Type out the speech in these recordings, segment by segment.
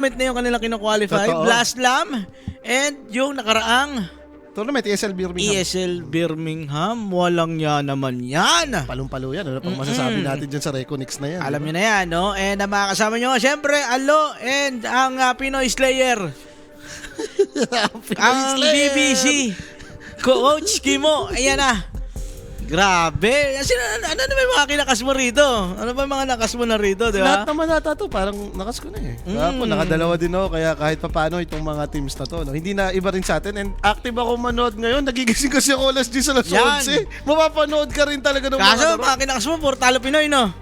na yung kanilang kino-qualify, Totoo. Blast Lam, and yung nakaraang Tournament, ESL Birmingham. ESL Birmingham. Walang yan naman yan. Palong-palo yan. Ano pang masasabi natin dyan sa Reconix na yan? Alam nyo na yan, no? And ang mga kasama nyo, syempre, Alo and ang Pinoy Slayer. Ang BBC. Coach Kimo. Ayan na. Grabe. Ano naman yung mga kinakas mo rito? Ano ba yung mga nakas mo na rito, di ba? Lahat naman nata to, parang nakas ko na eh. Ako, nakadalawa din ako, kaya kahit papaano itong mga teams na to, no? Hindi na iba rin sa atin. And active ako manood ngayon, nagigising kasi ako alas 10 alas 11. Mapapanood ka rin talaga ng Kaso, mga mga kinakas mo, puro talo Pinoy, no?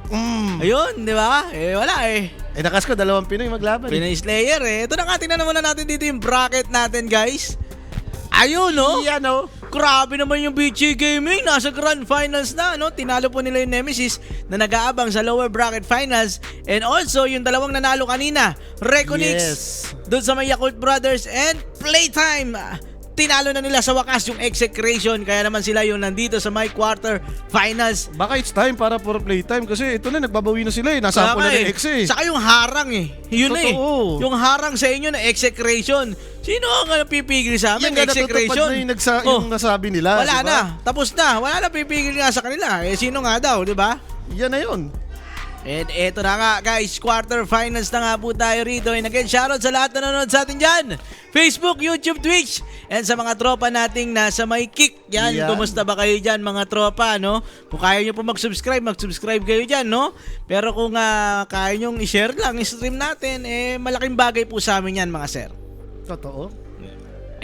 Ayun, di ba? Wala eh. Nakas ko, 2 Pinoy maglaban. Pinoy Slayer eh. Ito na nga, tingnan naman natin dito yung bracket natin, guys. Ayun, no? Yan, no? Grabe naman yung BG Gaming. Nasa Grand Finals na, no? Tinalo po nila yung Nemesis na nag-aabang sa lower bracket finals. And also, yung dalawang nanalo kanina, Reconix, doon sa may Yakult Brothers and Playtime. Tinalo na nila sa wakas yung execration. Kaya naman sila yung nandito sa my quarter finals. Baka it's time para for playtime kasi ito na, nagbabawi na sila eh. Nasampo na ng ex eh. Saka yung harang eh. Yun Totoo. eh. Yung harang sa inyo na execration. Sino ang pipigil sa amin? Yan nga, Execration. natutupad na yung nasabi nila. Wala diba? na. Tapos na. Wala na pipigil nga sa kanila. Eh, sino nga daw, di ba? Yan na yun. And eto na nga guys, quarterfinals na nga po tayo rito. And again, shoutout sa lahat na nanonood sa atin dyan. Facebook, YouTube, Twitch. And sa mga tropa nating nasa may kick. Yan, kumusta ba kayo dyan mga tropa, no? Kung kaya nyo po mag-subscribe kayo dyan, no? Pero kung kaya nyo i-share lang, i-stream natin, eh malaking bagay po sa amin yan mga sir. Totoo.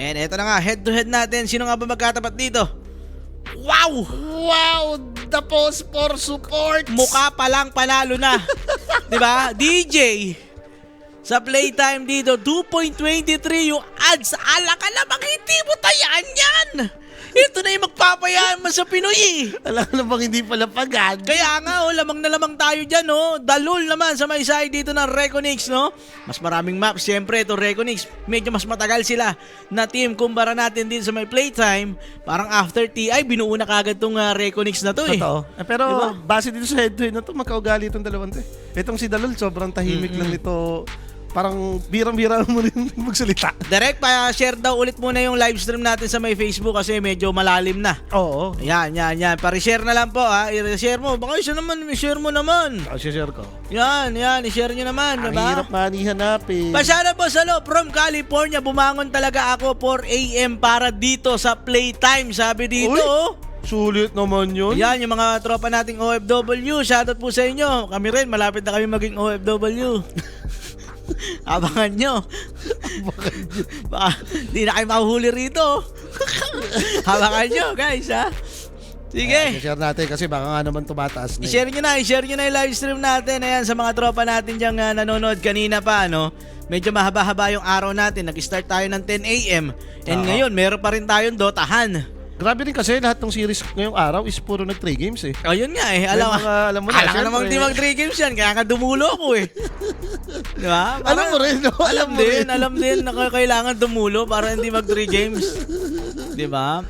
And eto na nga, head-to-head natin. Sino nga ba magkatapat dito? Wow! Wow! The post for support! Mukha pa lang panalo na. 'Di ba? DJ. Sa Playtime dito, 2.23 yung ads. Ala ka namang hindi mo tayaan yan. Ito na yung magpapayaan mo sa Pinoy eh. Alam na bang hindi pala pagad? Kaya nga, lamang na lamang tayo dyan, no? Dalul naman sa may side dito ng Reconix, no? Mas maraming maps, siyempre, ito Reconix. Medyo mas matagal sila na team kumpara natin dito sa may Playtime. Parang after TI, binuo na kagad tong Reconix na to eh. Totoo. Pero diba? base dito sa head-to-head na to, magkaugali itong dalawang to. Itong si Dalul, sobrang tahimik lang nito. Parang birang-bira mo rin magsalita. Direct, pa-share daw ulit muna yung live stream natin sa may Facebook kasi medyo malalim na. Oo. Yan. Pa-share na lang po ha. I-share mo. Baka isa naman, i-share mo naman. Share ko. Yan. I-share nyo naman. Ang diba? hirap nga hanapin. Pasara po Salo, from California, bumangon talaga ako 4 AM para dito sa Playtime. Sabi dito, Uy, sulit naman yun. Yan, yung mga tropa nating OFW. Shoutout po sa inyo. Kami rin, malapit na kami maging OFW. Abangan nyo. Baka di na kayo mahuhuli rito. Abangan nyo, guys, ha? Sige. I-share natin kasi baka nga naman tumataas na. I-share nyo na yung live stream natin. Ayan, sa mga tropa natin dyan nanonood kanina pa, no? Medyo mahaba-haba yung araw natin. Nag-start tayo ng 10 AM. And ngayon, meron pa rin tayong dotahan. Grabe rin kasi lahat ng series ngayong araw is puro nag 3 games eh. Ayun nga eh. Alam mo na, namang di mag 3 games yan. Kaya nga dumulo ko eh. Di ba? Alam mo rin, no? Alam din na kailangan dumulo para hindi mag 3 games. Di ba?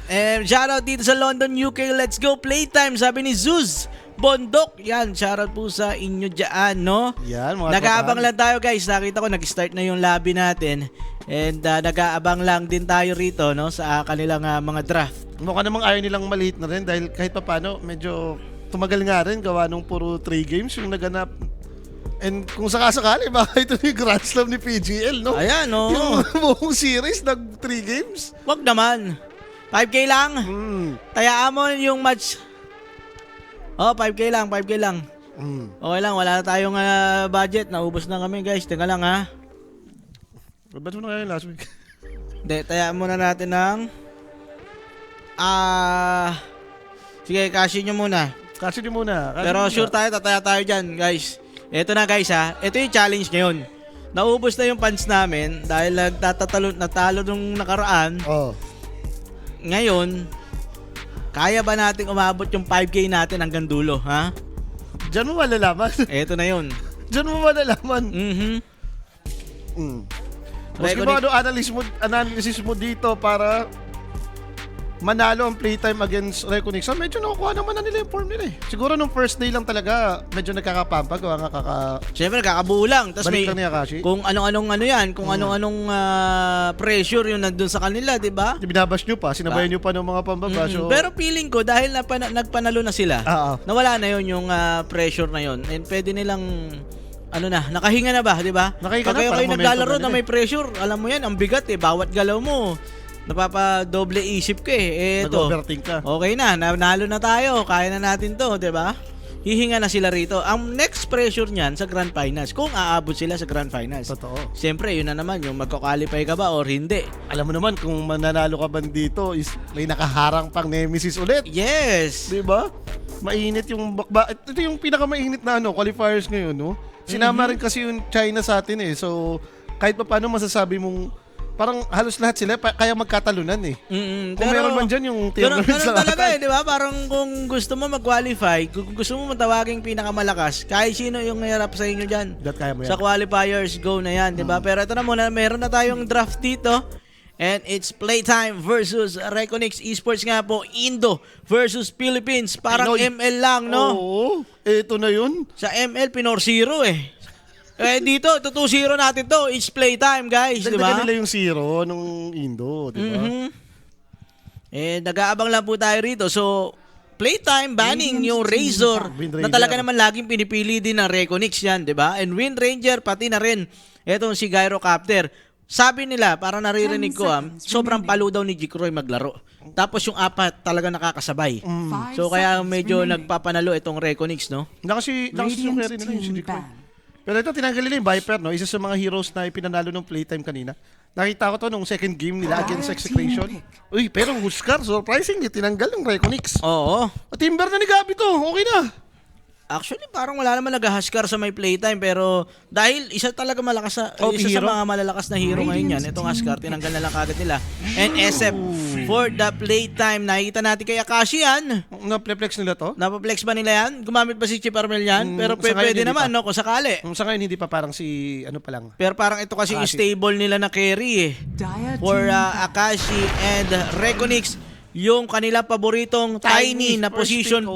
Shoutout dito sa London, UK. Let's go Playtime. Sabi ni Zuz Bondok. Yan, shoutout po sa inyo dyan, no? Yan, mga nag-aabang lang tayo guys. Nakita ko, nag-start na yung lobby natin. And nag-aabang lang din tayo rito, no? Sa kanilang mga draft. Mukha namang ayaw nilang maliit na rin dahil kahit pa paano medyo tumagal nga rin gawa nung puro 3 games yung naganap. And kung sakasakali, baka ito yung Grand Slam ni PGL, no? Ayan, no? Yung buong series, nag 3 games. Wag naman. 5K lang. Tayaan mo yung match. 5K lang. Okay lang, wala na tayong budget. Naubos na kami, guys. Teka lang, ha? Ba't mo na ngayon last week? Hindi, tayaan muna natin ng... sige, cashin nyo muna. Kasi di muna. Pero sure tayo, tataya tayo dyan, guys. Ito na, guys, ha. Ito yung challenge ngayon. Naubos na yung funds namin dahil natalo nung nakaraan. Ngayon, kaya ba nating umabot yung 5K natin hanggang dulo, ha? Diyan mo malalaman. Ito na yun. Diyan mo malalaman. Maski ba ano analysis mo dito para manalo ang playtime against Reconnect, medyo nakukuha naman na nila yung form nila eh. Siguro nung first day lang talaga, medyo nagkakapampag. Siyempre, kakabuo lang. Tapos Balik may, lang ni Akashi. kung anong-anong ano yan, kung anong-anong pressure yung nandun sa kanila, di ba? Binabash nyo pa, sinabayan nyo pa ng mga pambaba. So, Pero feeling ko, dahil nagpanalo na sila, nawala na yun yung pressure na yun. And pwede nilang nakahinga na ba, di ba? Nakahinga Pag na, kayo parang naglalaro momentum na na may pressure, alam mo yan, ang bigat bawat galaw mo. Napapadoble isip ka Eto. nag-overthink ka. Okay na, nanalo na tayo, kaya na natin to, di ba? Hihinga na sila rito. Ang next pressure niyan sa Grand Finals, kung aabot sila sa Grand Finals. Totoo. Siyempre, yun na naman, yung magko-qualify ka ba or hindi. Alam mo naman, kung mananalo ka ba dito, is may nakaharang pang nemesis ulit. Yes! Di ba? Mainit yung ito yung pinakamainit na qualifiers ngayon, no? Sinama rin kasi yung China sa atin So, kahit pa paano masasabi mong parang halos lahat sila kaya magkatalunan Kung meron man dyan yung tournament ganun talaga di ba? Parang kung gusto mo mag-qualify, kung gusto mo matawaging pinakamalakas, kahit sino yung harap sa inyo dyan. Kaya mo yan. Sa qualifiers, go na yan, di ba? Pero ito na muna, meron na tayong draft dito. And it's Playtime versus Reconnect Esports nga po. Indo versus Philippines. Parang Pinoy. ML lang, no? Oo. Ito na yun. Sa ML, Pinor 0 dito, 2-0 natin to. It's Playtime, guys, di ba? Dagdagan nila yung 0 nung Indo, di ba? Nag-aabang lang po tayo rito. So, Playtime banning yung Razor Wind na Ranger. talaga naman laging pinipili din ng Reconnect yan, di ba? And Wind Ranger, pati na rin etong si Gyrocopter. Sabi nila, para naririnig ko, sobrang palo daw ni Jikroy maglaro. Tapos yung apat talaga nakakasabay. So kaya medyo nagpapanalo itong Reconnect, no? Kasi yung carry nila yung si Jikroy. Pero ito, tinanggal nila yung Viper, no? Isa sa mga heroes na ipinanalo ng Playtime kanina. Nakita ko to nung second game nila against Execration. Uy, pero Huskar, surprisingly, tinanggal yung Reconnect. Oo. Timber na ni Gabi to, okay na. Actually, parang wala naman nag-Huskar sa may Playtime, pero dahil isa talaga malakas isa sa mga malalakas na hero ngayon yan, itong Huskar, tinanggal na lang kagad nila. And SF for the Playtime, nakikita natin kay Akashi yan. Na-flex nila to? Napaplex ba nila yan? Gumamit ba si Chip Armel yan? Pero sa ngayon, pwede hindi naman, pa. no? Kung sakali. Sa ngayon, hindi pa parang si, ano pa lang. Pero parang ito kasi yung stable nila na carry For Akashi and Reconnect, yung kanila paboritong Tiny na position 4.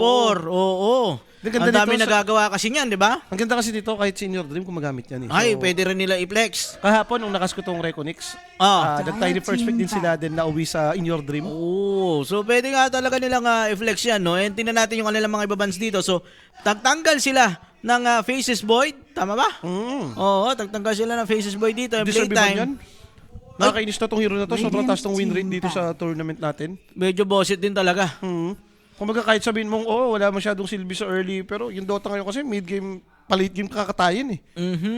Oo. Ang dami nagagawa kasi niyan, di ba? Ang ganda kasi dito, kahit Senior Dream, kung magamit yan. Ay, pwede rin nila i-flex. Kahapon, nung nakas ko tong Reconnect, nag-Tiny first pick din sila din na uwi sa In Your Dream. Oo. So, pwede nga talaga nilang i-flex yan, no? And tingnan natin yung kanilang mga ibabans dito. So, tagtanggal sila ng Faces Void. Tama ba? Oo, tagtanggal sila ng Faces Void dito. Deserve ba Playtime. yan? Nakakainis na tong hero na to. Sobrang taas tong win rate dito sa tournament natin. Medyo bossit din talaga. Kung kahit sabihin mong, wala masyadong silbi sa early, pero yung Dota ngayon kasi mid-game, late game kakatayin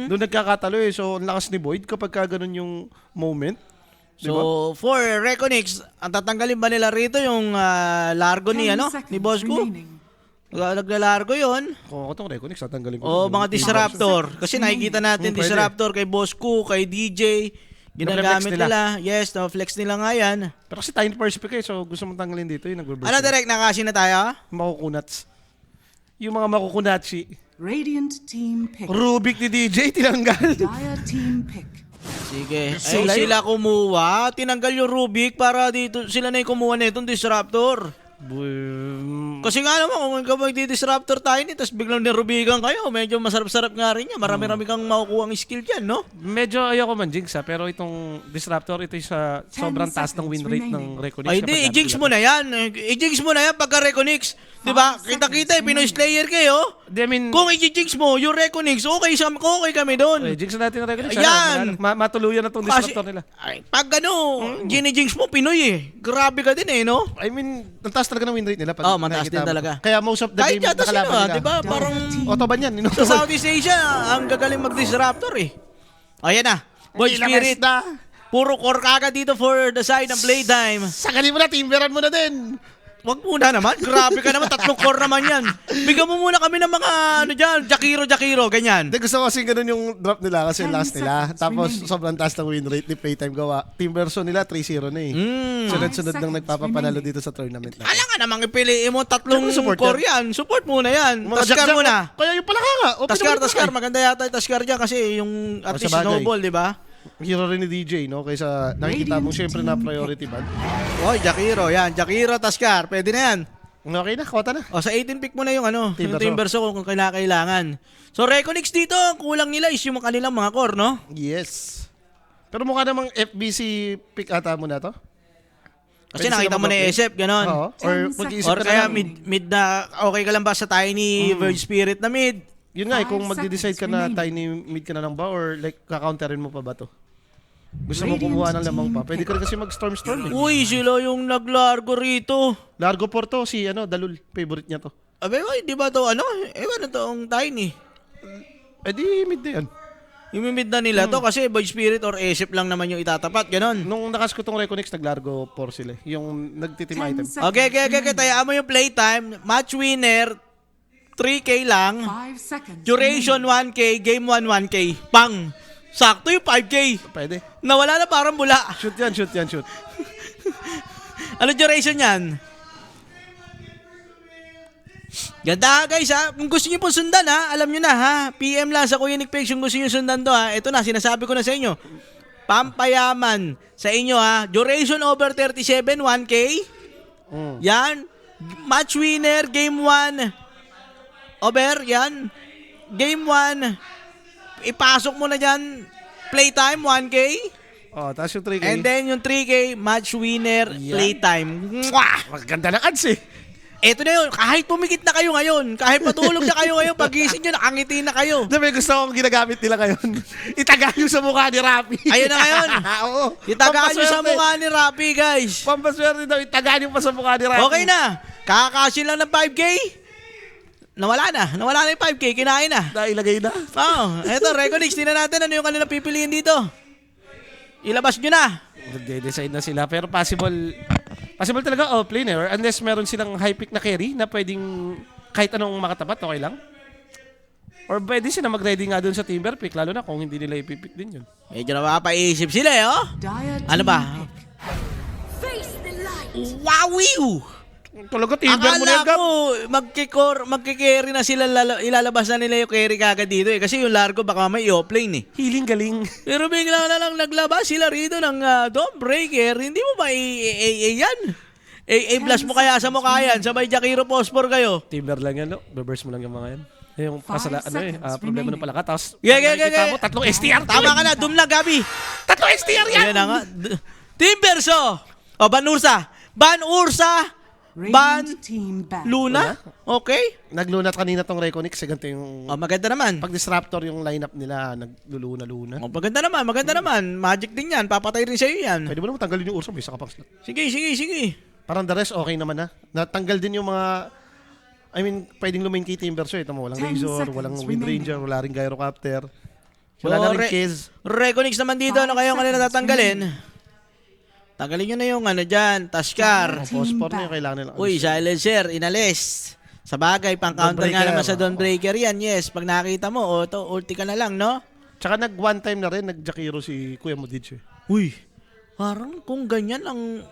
Doon nagkakatalo So, ang lakas ni Void kapag ganun yung moment. So, for Reconnect, ang tatanggalin ba nila rito yung largo ni Bosco? Naglalargo yun. Kung ako itong Reconnect, tatanggalin ko. Mga Disruptor. Kasi nakikita natin Disruptor kay Bosco, kay DJ. Ginagamit nila. Yes, flex nila nga yan. Pero kasi tiny first pick so gusto mong tanggalin dito yung nagbe-burst. Ano direct, nakasi na tayo? Makukunats. Yung mga makukunatsi. Radiant team pick. Rubik ni DJ, tinanggal. Dire team pick. Sige. Sila kumuha. Tinanggal yung Rubik para dito sila na yung kumuha na itong Disruptor. Kasi nga naman, kung ikaw magdi-disruptor tayo tapos biglang nirubigan kayo, medyo masarap-sarap nga rin yan. Marami-rami kang makukuha ang skill dyan, no? Medyo ayoko man jinx pero itong disruptor, ito yung sa sobrang taas ng win rate ng Reconnect. Ay, hindi, i-jinx mo na yan. I-jinx mo na yan pagka Reconnect. Diba? Kita-kita, Pinoy Slayer kayo. Kung i-jinx mo, yung Reconnect, okay kami doon. Jinx natin ang Reconnect. Yan. Matuluyan na itong disruptor nila. Ay, pag gini-jinx mo, Pinoy Grabe ka din no? I mean, ang taas talaga ng win rate nila. Mataas din talaga. Kaya most of the kahit game nakalaban nila. Diba? Parang Otoban yan. sa Southeast Asia, ang gagaling mag-disruptor Ayan na. Boy Spirit. Puro core kagad dito for the side ng Playtime. Sakalin mo na, timberan mo na din. Wag muna naman. Grabe ka naman. 3 core naman yan. Bigyan mo muna kami ng mga Jakiro, ganyan. Hindi, gusto ko kasi ganun yung drop nila kasi last nila. Tapos sobrang taas ng win rate ni Playtime gawa. Team version nila 3-0 na Sunod-sunod nang nagpapapanalo dito sa tournament na. Alam nga namang ipiliin mo 3 core yan. Support muna yan. Taskar muna. Kaya yung pala nga. Taskar. Maganda yata yung Taskar dyan kasi yung at least snowball, di ba? Hero rin ni DJ, no? Kaysa nakikita mo syempre na priority ban. Oh, Jakiro. Yan, Jakiro, Taskar. Pwede na yan. Okay na, kota na. O, sa 18 pick mo na yung Team yung Team Verso kung kailangan. So, Reconix dito, ang kulang nila is yung kanilang mga core, no? Yes. Pero mukha namang FBC pick ata mo na to. Kasi Pwede nakita sila mo na mag-upgrade. SF, ganon. Oo. Or 10 mag-iisip Or ka na kaya lang. mid na, okay ka lang ba sa Tiny Verge Spirit na mid? Yun nga, kung 5 magde-decide ka seconds na remaining. tiny mid ka na lang ba or like kakounterin mo pa ba to? Gusto mo kumuha ng Radiant lamang pa? team Pwede ka rin kasi mag-storm eh. Uy, sila yung naglargo rito. Largo Porto, si Dalul, favorite niya to. Abe, di ba to ewan na to ang Tiny. Eh di mid na yan. Imimid na nila to kasi Void Spirit or SF lang naman yung itatapat, ganon. Nung nakas ko tong Reconix, naglargo 4 sila. Yung nagtitim 10 item. seconds Okay, remaining. tayaan mo yung playtime. Match winner, 3K lang. 5 seconds Duration remaining. 1K, game 1 1K. Pang! Sakto yung 5K. Pwede. Nawala na parang bula. Shoot. Ano duration yan? Ganda guys ha. Kung gusto niyo pong sundan ha, alam niyo na ha. PM lang sa Kuya Nick Page kung gusto niyo sundan to ha. Ito na, sinasabi ko na sa inyo. Pampayaman sa inyo ha. Duration over 37, 1K. Yan. Match winner, game 1. Over, yan. Game 1. Ipasok mo na dyan. Playtime, 1K. Oh, tapos yung 3K. And then yung 3K, match winner, Yan. playtime. Mwah! Maganda ng ads eh. Eto na yun, kahit pumikit na kayo ngayon, kahit matulog na kayo ngayon, pagising nyo, nakangiti na kayo. May gusto akong ginagamit nila ngayon. Itaga nyo sa mukha ni Rapi. Ayun na ngayon. Oo. Itagaan nyo sa Pampaswerte. mukha ni Rappi, guys. Pampaswerte daw, itaga nyo pa sa mukha ni Rapi. Okay na, kakakasin lang ng 5K. Nawala na yung 5K, kinain na. Nailagay na. Oh, eto, Reconix, tingnan natin ano yung kanilang pipiliin dito. Ilabas nyo na. Nagde-decide na sila. Pero possible talaga off-laner unless meron silang high pick na carry na pwedeng kahit anong makatapat, okay lang. Or pwede sila mag-ready nga dun sa Timber pick, lalo na kung hindi nila ipipick din yun. Medyo napapaisip sila eh, oh. Dire Ano team ba? pick. Wowiw! Talaga Timber mo Akala na yan, Gab. ko magkikerry na sila, ilalabas na nila yung carry kagad dito eh. Kasi yung largo baka may i-offlane eh. Healing galing. Pero bigla na lang naglabas sila rito ng Dawnbreaker. Hindi mo ba yan? Blast mo kaya sa mukha yan. Sabay Jakiro Phosphor kayo. Timber lang yan, no? Reverse mo lang yung mga yan. Yung Five seconds problema remaining. ng palaka. Tapos, Yeah. nakikita mo, tatlong STR. Tama ka na, doom na Gabi. Tatlong STR yan! Yan na nga. Team Verso. O, Ban Ursa. Ban Ursa. Ban Radiant team back. Luna. Okay. Naglunat kanina tong Reconix. Ganito yung... O, maganda naman. Pag disruptor yung lineup nila, nagluluna-luna. O, maganda naman. Magic din yan. Papatay rin sa'yo yan. Pwede mo naman tanggalin yung Ursa, may isa ka pang slot. Sige. Parang the rest, okay naman na. Natanggal din yung mga... pwedeng lumain kay Timber. So, ito mo, walang 10 Razor, seconds walang remaining. Windranger, wala rin Gyrocopter. Wala na rin Kiz. Reconix naman dito. Ano kayong kanila tatanggalin? Tanggalin nyo na yung dyan. Taskar. Phosphor na yung kailangan nila. Uy, silencer. Inalis. Sa bagay, pang-counter nga Dawnbreaker. naman sa Dawnbreaker yan. Yes, pag nakita mo, ulti ka na lang, no? Tsaka one time na rin, nag-Jakiro si Kuya Modich eh. Uy, parang kung ganyan ang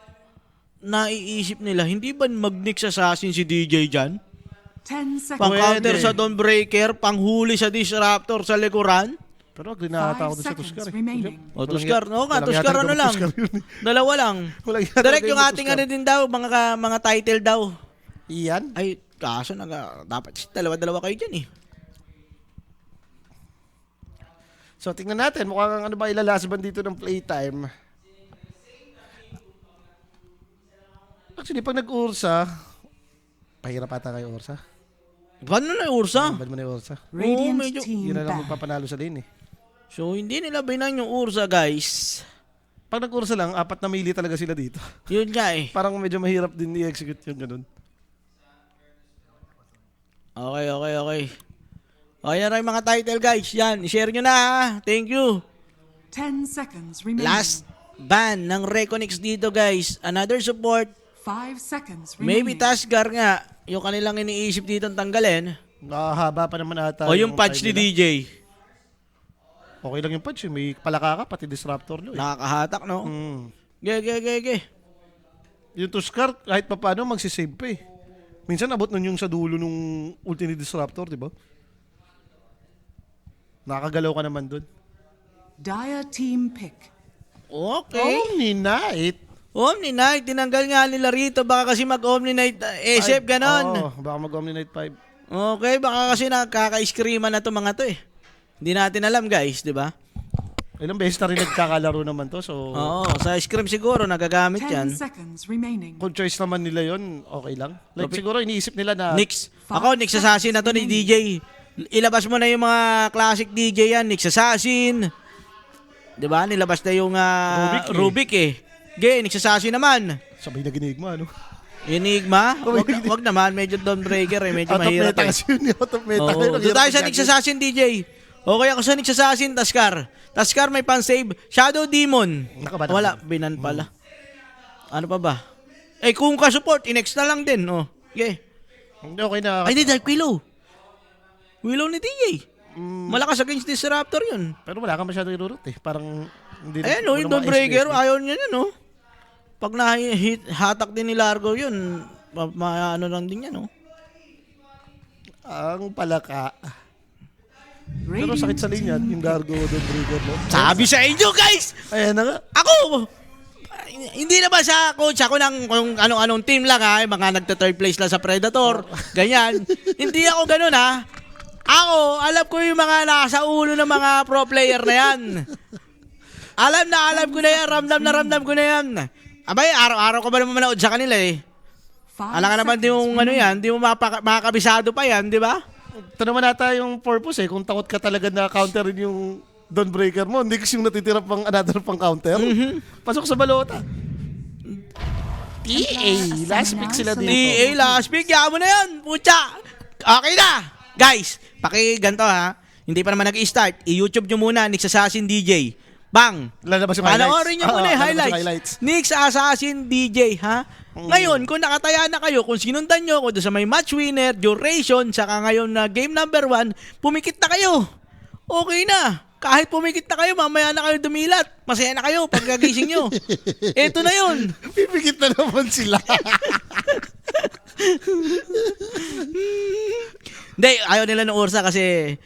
naiisip nila, hindi ba mag-Nyx Assassin si DJ dyan? 10 seconds. Pang-counter Pwede. sa Dawnbreaker, panghuli sa Disruptor sa likuran? Pero agree na ata 5 ako dun sa seconds Tuskar eh. remaining. O, Tuskar. Oo nga, Walang Tuskar yata ano lang. Tuskar yun eh. Dalawa lang. Walang yata Direct yung yung ating Tuskar. ano din daw, mga title daw. Iyan? Ay, kaso dapat dalawa-dalawa kayo dyan eh. So, tingnan natin. Mukhang ano ba ilalasban dito ng playtime. Actually, pag nag-Ursa, pahirap ata kayo Ursa. Paano na yung Ursa? Bad mo na yung Ursa. Radiant medyo- team Yun na lang back. magpapanalo sa lane eh. So, hindi nila binan yung Ursa, guys. Pag nag-Ursa lang, 4 na mili talaga sila dito. Yun nga eh. Parang medyo mahirap din i-execute yung ganun. Okay. Okay na rin mga title, guys. Yan, i-share nyo na ha. Thank you. 10 seconds remaining. Last ban ng Reconix dito, guys. Another support. 5 seconds Maybe remaining. Taskar nga. Yung kanilang iniisip dito tanggalin. Nakahaba pa naman ata. O yung patch ni time nila. DJ. Okay lang yung patch eh. May palaka ka, pati disruptor nyo eh. Nakakahatak, no? Mm. Ge. Yung Tuskar, kahit pa paano, magsisave pa eh. Minsan abot nun yung sa dulo nung ulti ni disruptor, di ba? Nakakagalaw ka naman dun. Dire team pick. Okay. Omni Knight. Omni Knight, tinanggal nga nila rito. Baka kasi mag-Omni Knight SF, ganon. Baka mag-Omni Knight 5. Okay, baka kasi nakaka-screaman na to mga to eh. Hindi natin alam guys, di ba? Ilang beses na rin nagkakalaro naman to, so Oo, sa scrim siguro nagagamit 10 yan. seconds remaining. kung choice naman nila yon, okay lang. Like siguro iniisip nila na Nix. Ako, Nix Assassin na to ni DJ. Ilabas mo na yung mga classic DJ yan. Nix Assassin. Di ba? Nilabas na yung Rubik eh. Gay, Nix Assassin naman. sabay na ginigma, ano? Enigma? Wag naman, medyo Dawnbreaker eh. Medyo Out of mahirap meta eh. kasi yun, out of meta. Oo. Doon tayo sa Nix Assassin DJ. Okay ako sa Nix Assassin, Taskar. Taskar may pan-save. Shadow Demon. Nakabanan. Wala, binan pala. Ano pa ba? Eh kung ka-support, inex na lang din. Oh. Okay. Hindi, okay na. Ay, di, Dark Willow. Willow ni DJ. Malakas against Disruptor yun. Pero wala ka masyadong irurot eh. Parang hindi Ayan o, yung Dawnbreaker, ayaw niya yun o. Pag hatak din ni Largo yun, ano lang din yan o. Ang palaka. Pero Radiant sakit sa linya, yung Gargo doon breaker, no? Sabi sa inyo guys! Ayan na nga. Ako! Hindi naman sa coach ako ng kung anong team lang ha, yung mga nagta-third place lang sa Predator, ganyan. Hindi ako ganun ha. Ako, alam ko yung mga nasa ulo ng mga pro player na yan. Alam ko na yan, ramdam ko na yan. Abay, araw-araw ko ba naman manood sa kanila eh. 5 Alam ka naman di seconds mong ano yan, di mo makakabisado pa yan, di ba? Ito naman nata yung purpose eh. Kung takot ka talaga na counterin yung Dawnbreaker mo, hindi kasi yung natitira pang another pang counter. Pasok sa balota. TA, last pick sila dito. TA last pick, yaman mo na yan, pucha. Okay na. Guys, ganito ha. Hindi pa naman nag-i-start. I-YouTube nyo muna, Nix Assassin DJ. Bang! Lalabas yung highlights. Panoorin nyo muna yung lalabas yung highlights. Nix Assassin DJ, ha? Ngayon, kung nakataya na kayo, kung sinundan nyo ako doon sa may match winner, duration, saka ngayon na game number 1, pumikit na kayo. Okay na. Kahit pumikit na kayo, mamaya na kayo dumilat. Masaya na kayo pagkagising nyo. Ito na yun. Pipikit na naman sila. Hindi, ayaw nila ng Ursa kasi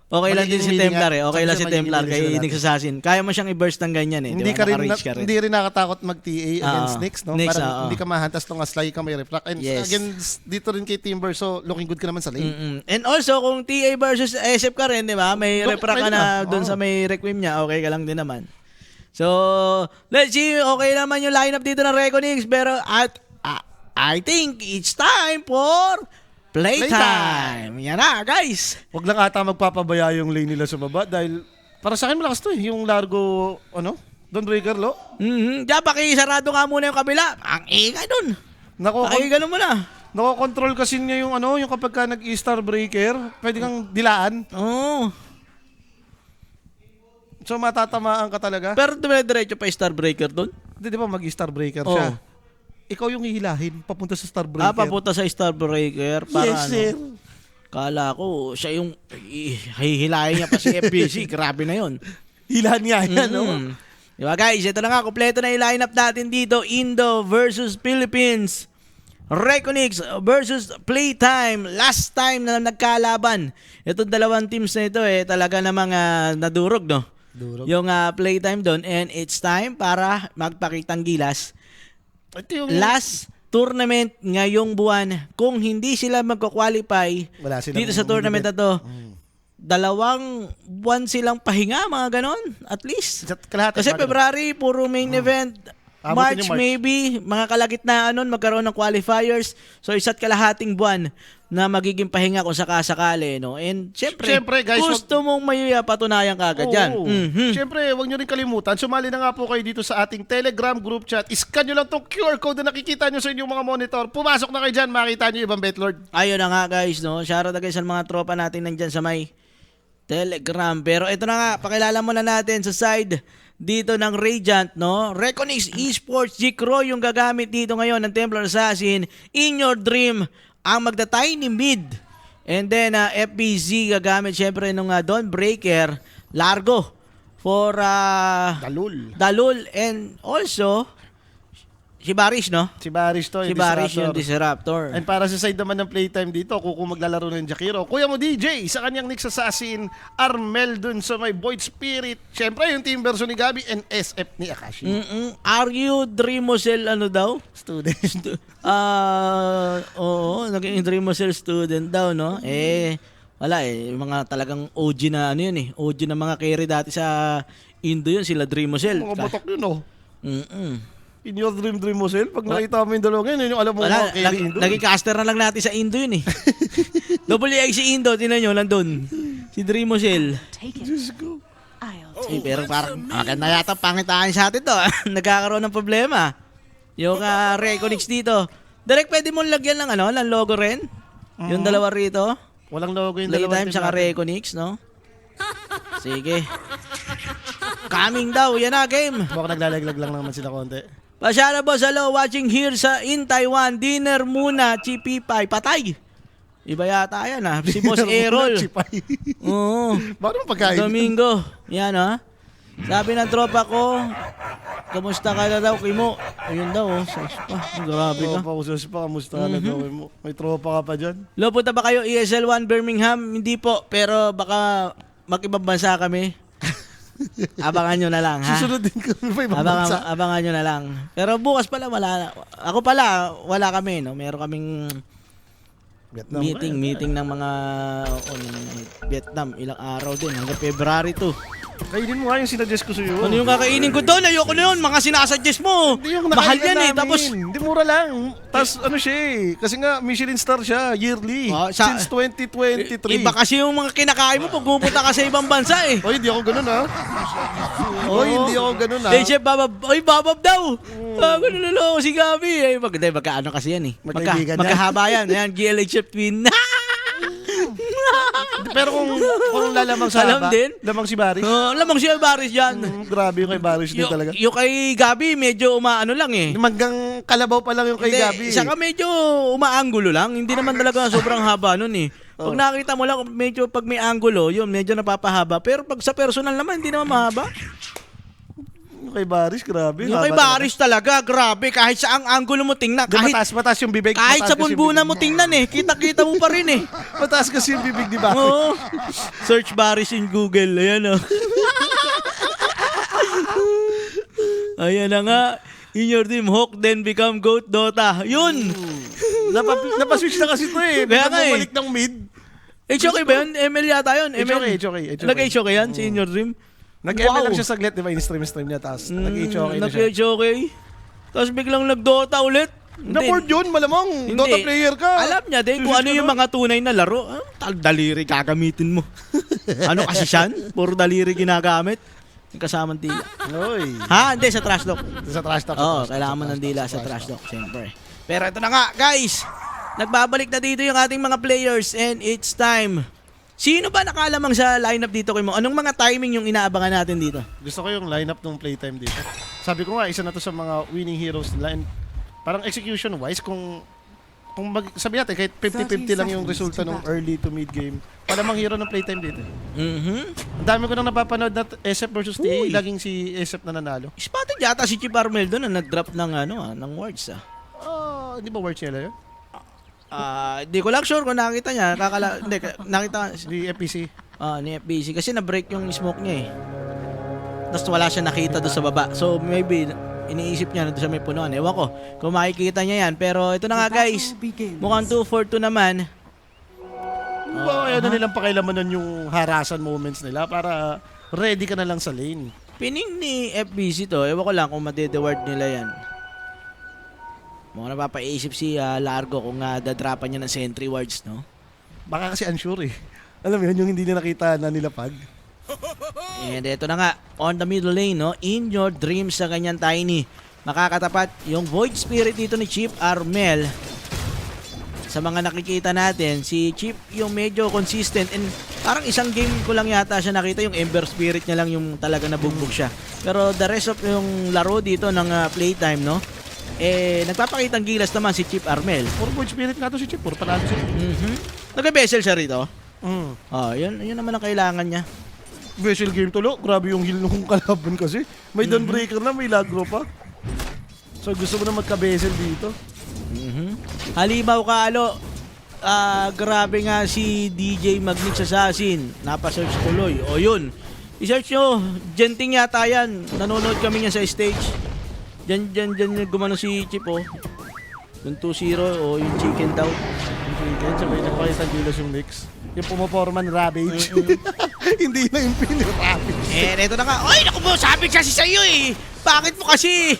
okay lang din si Magiging Templar nga. eh. Okay lang si Sabi siya, Templar magiging kay sila Nix Assassin. Kaya mo siyang i-burst ng ganyan eh. Hindi Di ba? ka rin, Naka-reach ka rin. hindi rin nakatakot mag-TA against Knicks, no? Knicks, Parang oo. hindi ka mahantas nung aslay ka may refract. And Yes. against dito rin kay Timber, so looking good ka naman sa lane. And also, kung TA versus SF ka rin, di ba? May Okay, refract ka pwede na na. doon Oo. sa may requiem niya. Okay ka lang din naman. So, let's see. Okay naman yung lineup dito ng Reconix. Pero I think it's time for playtime. Yan na, guys. Huwag lang ata magpapabaya yung lane nila sa baba dahil para sa akin malakas to eh. Yung Largo, Dawnbreaker, lo. Diyan, pakisarado nga muna yung kabila. Ang ingay dun. Pakigano mo na. Nako-control kasi niya yung yung kapag ka nag-star breaker, pwede kang dilaan. Oo. So matatamaan ka talaga. Pero dire-diretso pa yung Star Breaker dun. Di ba mag-star breaker Oo. siya? Ikaw yung hihilahin papunta sa star breaker. Papunta sa Star Breaker. Para Yes, sir. Kala ko, siya yung hihilahin niya pa si FBC. Grabe na yun. Hilahan niya yan, no? Diba guys, ito na nga, kompleto na yung lineup natin dito. Indo versus Philippines. Reconix versus Playtime. Last time na nagkalaban. Itong dalawang teams na ito talaga namang nadurog, no? Durog. Yung Playtime doon. And it's time para magpakitang gilas. Ito yung Last tournament ngayong buwan. Kung hindi sila magko-qualify Wala silang dito sa tournament na to, 2 buwan silang pahinga, mga ganon, at least. kalahati. Kasi February, puro main event. Abutin March, yung March. maybe, mga kalagitnaan nun, magkaroon ng qualifiers. So, isa't kalahating buwan na magiging pahinga kung sakasakali, no? And, syempre Guys, gusto mong may patunayan kagad yan. Siyempre, huwag nyo rin kalimutan. Sumali na nga po kayo dito sa ating Telegram group chat. Iscan nyo lang tong QR code na nakikita nyo sa inyong mga monitor. Pumasok na kayo dyan, makita nyo yung ibang Betlord. Ayun na nga guys, no? Shoutout na guys sa mga tropa natin nandyan sa may Telegram. Pero ito na nga, pakilala muna natin sa side dito ng Radiant, no? Reconix Esports G-Crow yung gagamit dito ngayon ng Templar Assassin. In Your Dream, ang magda-tiny mid. And then, FBZ gagamit syempre nung Dawnbreaker, Largo for Dalul. Dalul. And also, Si Barish, no? Si Barish to, Si yung Barish yung Disruptor. Disruptor. And para sa side naman ng playtime dito, Kuko maglalaro ng Jakiro. Kuya mo DJ, sa kanyang Nyx Assassin, Armel dun sa may Void Spirit. Siyempre, yung team version ni Gabi and SF ni Akashi. Are you Dreamosel ano daw? Student. Oo, naging Dreamosel student daw, no? Wala yung mga talagang OG na ano yun OG na mga carry dati sa Indo yun, sila Dreamosel. Mga batok yun, oh. In your dream mo, Sel. Pag nakita mo yung dalawang yun, yung alam mo Wala, mga carry Indo. naging caster na lang natin sa Indo yun Double A si Indo, tinan nyo, nandun. Si Dreamosel. Take it. Diyos ko. I'll Pero parang maganda yata pangitaan sa atin to. Nagkakaroon ng problema. Yung Reconix dito. Direct pwede mong lagyan ng ng logo rin. Yung dalawa rito. Walang logo yung dalawang Playtime team tsaka natin. Reconix, no? Sige. Coming daw, yan na game. Baka naglalaglag lang naman sila konti. Pasyala boss, hello, watching here in Taiwan. Dinner muna, Chipipay. Patay. Iba yata yan Si Boss Errol. Chipay. Oo. Bakit mo pagkain? Domingo. Yan Sabi ng tropa ko, kamusta ka na daw, Kimo? Ayun daw, grabe ka. Tropa ko pa, kamusta na gawin mo? May tropa ka pa dyan? Lo, punta ba kayo ESL 1 Birmingham? Hindi po, pero baka mag-ibang bansa kami. Abangan nyo na lang, ha? Susunod din kami pa ibang bansa. Abangan nyo na lang. Pero bukas pala, ako pala, wala kami, no? Meron kaming Vietnam meeting ng mga Vietnam, ilang araw din, hanggang February 2. Kainin mo nga yung sinadjust ko sa'yo. Ano yung kakainin ko doon? Ayoko na yun. Mga sinasuggest mo. Hindi yung Mahal nakainan yan namin. Tapos, Hindi, mura lang. Tapos ano siya kasi nga Michelin star siya, yearly. Since 2023. iba kasi yung mga kinakain mo pag pupunta ka sa ibang bansa Oy, hindi ako ganun Oy, hindi ako ganun Chef Babab. Oy, Babab daw. Ganun si Gabi. Magkaano kasi yan Magkaibigan na. Magkahaba yan. Ayan, GLHF Twin. Pero kung lalamang sa Alam haba, din. lamang si Baris. Lamang siya Baris dyan. Grabe yung kay Baris din talaga. Yung kay Gabi, medyo umaano lang Manggang kalabaw pa lang yung kay Hindi, Gabi. saka medyo umaanggulo lang. Hindi naman talaga sobrang haba nun Pag nakita mo lang, medyo pag may angulo, yun, medyo napapahaba. Pero pag sa personal naman, hindi naman mahaba. Yung kay Baris, grabe. Yung kay Baris talaga, grabe. Kahit sa ang angulo mo tingnan, kahit, Mataas yung bibig. kahit mataas sa kasi yung bunbuna bibig. mo tingnan kita-kita mo pa rin Mataas kasi yung bibig ni Baris. Oo. Search Baris in Google. Ayan Ayan na nga. In your team, Hawk then become Goat Dota. Yun! Napaswitch na kasi ito Kaya nga bumalik ng mid. HOK ba yun? ML yata yun. HOK. Nag-HOK yan, si In Your Dream. Nag-ML lang siya saglit, di ba? In-stream niya, tapos nag-HOK na siya. Nag-HOK. Tapos biglang nag-Dota ulit. Na-board yun, malamang. Hindi. Dota player ka. Alam niya din kung ano yung mga tunay na laro. Daliri gagamitin mo. Ano kasi siyan? Puro daliri ginagamit. Yung kasamang dila. Oy. Ha? Hindi, sa trash talk. Sa trash talk. Oo, kailangan mo ng dila sa trash talk, siyempre. Pero ito na nga, guys. Nagbabalik na dito yung ating mga players and it's time. Sino ba nakalamang sa lineup dito kay mo? Anong mga timing yung inaabangan natin dito? Gusto ko yung lineup ng playtime dito. Sabi ko nga, isa na to sa mga winning heroes nila. And parang execution-wise, kung sabi natin, kahit 50-50 lang yung resulta ng early to mid game, palamang hero ng playtime dito. Ang dami ko nang napapanood na SF versus TA, laging si SF na nanalo. Spotted yata si Chip Armel doon na nag-drop ng ng words Hindi ba words nila yun? Hindi ko lang sure kung nakita niya. Hindi, nakita Di FPC. ni FBC kasi na-break yung smoke niya Tapos wala siya nakita doon sa baba. So maybe iniisip niya na doon sa may punuan. Ewan ko kung makikita niya yan. Pero ito na nga guys. Mukhang 2-4-2 naman. Ayaw na nilang pakialamanan yung harasan moments nila para ready ka na lang sa lane. Pining ni FBC to. Ewan ko lang kung madedeward nila yan. Mukhang napapaisip si Largo kung dadrapan niya ng sentry wards, no? Baka kasi unsure Alam mo yun, yung hindi na nakita na nila pag. And ito na nga, on the middle lane, no? In your dreams sa ganyan Tiny. Makakatapat yung Void Spirit dito ni Chip Armel. Sa mga nakikita natin, si Chip yung medyo consistent and parang isang game ko lang yata siya nakita, yung Ember Spirit niya lang yung talaga nabugbog siya. Pero the rest of yung laro dito ng playtime, no? Nagpapakitang gilas naman si Chip Armel. Puro Void Spirit nga to si Chip, puro panalo siya. Nag-vessel siya rito. Yun naman ang kailangan niya. Vessel game tulo, grabe yung heal nung kalaban kasi. May Dawnbreaker na, may Lagro pa. So gusto mo na magka-bezel dito? Halimaw ka, grabe nga si DJ Magnix Assassin. Napasearch tuloy. O yun. I-search nyo. Genting yata yan. Nanonood kami niya sa stage. Diyan gumano si Chip, oh. Yung 2-0, o yung chicken daw. Yung chicken, sabay napakita Gilos yung mix. Yung pumaporman Ravage. Hindi na yung pini-Ravage. Eto na nga. Ay, naku po, sabi kasi sa'yo eh. Bakit mo kasi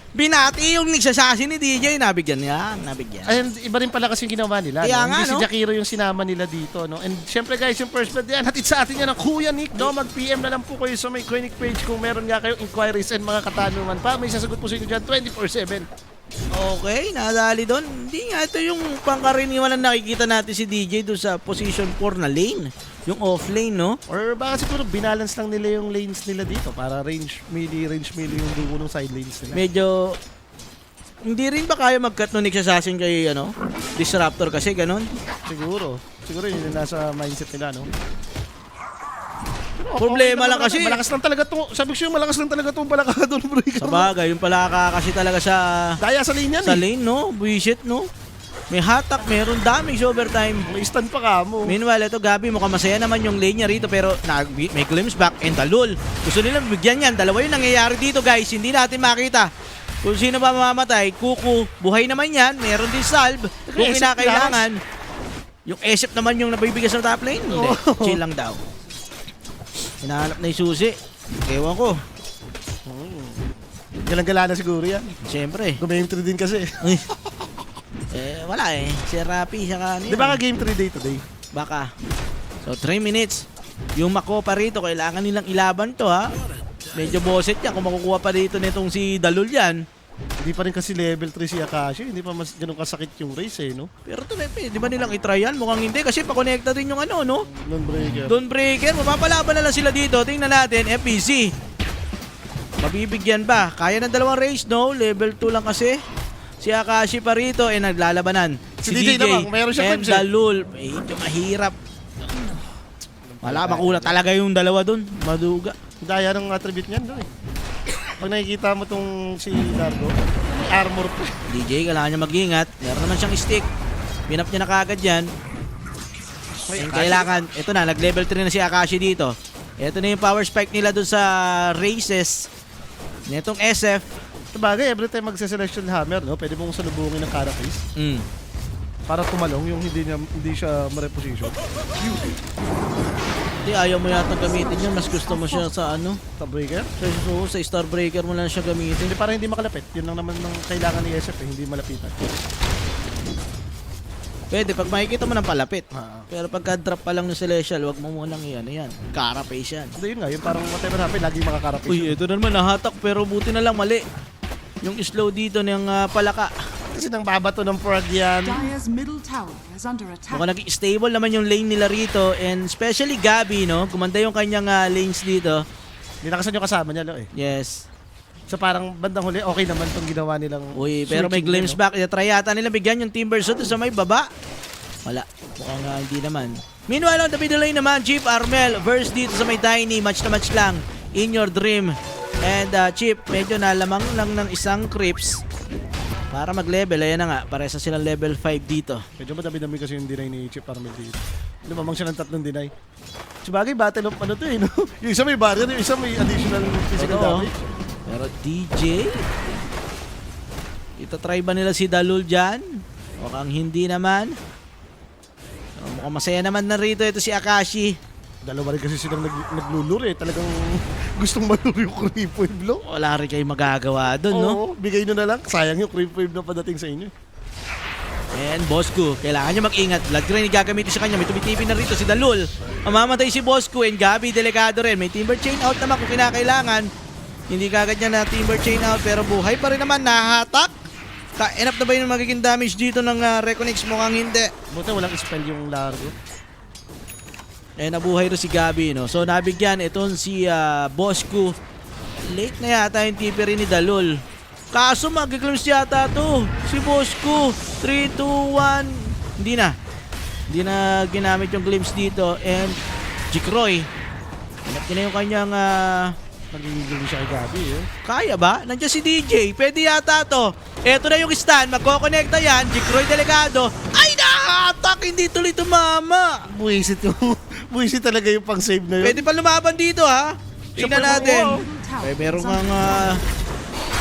binati yung nagsasasi ni DJ? Nabigyan. And iba rin pala kasi yung ginawa nila. Kaya no? nga, Hindi no? si Jakiro yung sinama nila dito. No? And syempre guys, yung first blood yan, hatid sa atin yan ng Kuya Nick. No? Mag-PM na lang po kayo sa may Clinic page kung meron nga kayong inquiries and mga katanungan pa. May sasagot po sa inyo dyan 24/7. Okay, nadali doon. Hindi nga, ito yung pangkaraniwan na nakikita natin si DJ doon sa position 4 na lane. Yung off lane, no? Or baka siguro binalance lang nila yung lanes nila dito para range melee yung dugo ng side lanes nila. Medyo hindi rin ba kaya mag-cut nung nagsasassin kay Disruptor kasi ganun? Siguro yun yung nasa mindset nila, no? Pero Problema lang kasi. Malakas lang talaga to. Sabi ko malakas lang talaga tong Palakador break. Sa bagay, yung palaka kasi talaga sa Daya sa lane yan lane, no? Buisit, no? May hatak, meron damage overtime. May stun pa ka mo. Meanwhile, ito Gabi, mukhang masaya naman yung lane niya rito pero may glimpse back and Dalul. Gusto nilang bigyan yan. Dalawa yung nangyayari dito, guys. Hindi natin makita kung sino ba mamamatay. Kuku, buhay naman yan. Meron din salve kung kinakailangan. Yung Esep naman yung nabibigay sa top lane. Hindi, chill lang daw. Hinahanap na yung susi. Ewan ko. Galang-gala na siguro yan. Siyempre. Game 3 din kasi. Wala eh. Si Rapi, siya Di ba ka game 3 day today? Baka. So, 3 minutes. Yung Makopa rito, kailangan nilang ilaban to, ha? Medyo boset yan kung makukuha pa dito nitong si Dalul yan. Hindi pa rin kasi level 3 si Akashi. Hindi pa mas ganun kasakit yung race no? Pero ito, di ba nilang itry yan? Mukhang hindi kasi pa-connecta rin yung no? Non-breaker. Dawnbreaker, mapapalaban na lang sila dito. Tingnan natin, FPC. Mabibigyan ba? Kaya ng dalawang race, no? Level 2 lang kasi. Si Akashi pa rito, naglalabanan. Si DJ naman, mayroon siya and clips, Dalul. Medyo mahirap. Wala, makulat talaga yung dalawa dun. Maduga. Daya ng attribute niyan doon Pag nakikita mo tong si Dargo, may armor pa. DJ, kailangan niya mag-ingat. Meron naman siyang stick. Pinap niya na kagad yan. And kailangan, ito na, nag-level 3 na si Akashi dito. Ito na yung power spike nila dun sa races. Netong SF. Sabagay, every time magse-selection hammer, no, pwede mong salubungin ng carapace para tumalong yung hindi siya ma-reposition. Hindi, ayaw mo yata gamitin yun. Mas gusto mo siya sa Starbreaker? sa Starbreaker mo lang siya gamitin. Hindi, para hindi makalapit. Yun lang naman ng kailangan ni SF hindi malapitan. Pwede, pag makikita mo ng palapit. Pero pagka drop pa lang ng Celestial, wag mo munang yan. Carapace yan. Hindi, yun nga, yung parang whatever happen, lagi makakarapace. Uy, ito na naman, nahatak pero buti na lang mali. Yung slow dito ng palaka. Kasi nang babato ng frog yan. Dire's middle tower is under attack. Mukhang naging stable naman yung lane nila rito. And especially Gabi, no? Gumanda yung kanyang lanes dito. Dinakasan yung kasama niya, lo Yes. So parang bandang huli, okay naman itong ginawa nilang Uy, pero may switching glimpse din, no? back. Try yata nila bigyan yung Timber Suit sa may baba. Wala. Mukhang hindi naman. Meanwhile, on the middle lane naman, Chief Armel versus dito sa may Tiny. Match na match lang. In your dream. And Chip, medyo nalamang lang ng isang creeps para mag-level. Ayan na nga, paresa silang level 5 dito. Medyo madami-dami kasi yung deny ni Chip Armel dito. Lumamang siya ng 3 deny. Sabagay, battle of no? Yung isa may barrier, yung isa may additional physical damage. Pero DJ, itatry ba nila si Dalul dyan? Mukhang hindi naman. So, mukhang masaya naman na rito ito si Akashi. Dalawa rin kasi silang naglulure. Talagang gustong malure yung creep wave, lo. Wala rin kayo magagawa doon, no? Oo, bigay nyo na lang. Sayang yung creep wave na padating sa inyo. And Bosco, kailangan niya mag-ingat. Blood Grenade gagamitin sa kanya. May tumitipin na rito si Dalul. Mamamatay si Bosco and Gabi delikado rin. May Timber Chain out naman kung kinakailangan. Hindi kagad niya na Timber Chain out pero buhay pa rin naman. Nahatak. Enough na ba yung magiging damage dito ng Reconnects? Mukhang hindi. Buti walang spell yung Largo. Nabuhay rin si Gabi, no? So nabigyan itong si Bosco. Late na yata yung TP rin ni Dalul. Kaso mag-glimpse yata to. Si Bosco. 3, 2, 1. Hindi na. Hindi na ginamit yung glimpse dito. And Jikroy. Hanap niya na yung kanyang Nagigigil siya kay Gabi eh. Kaya ba? Nandiyan si DJ. Pwede yata to. Eto na yung stand. Magkokonekta yan. Jikroy Delegado. Ay, na-attack! Hindi tuloy tumama. Buwisit yung... Buwisit talaga yung pang-save na yun. Pwede pa lumaban dito, ha? Tingnan Siya pa natin. yung Eh, merong mga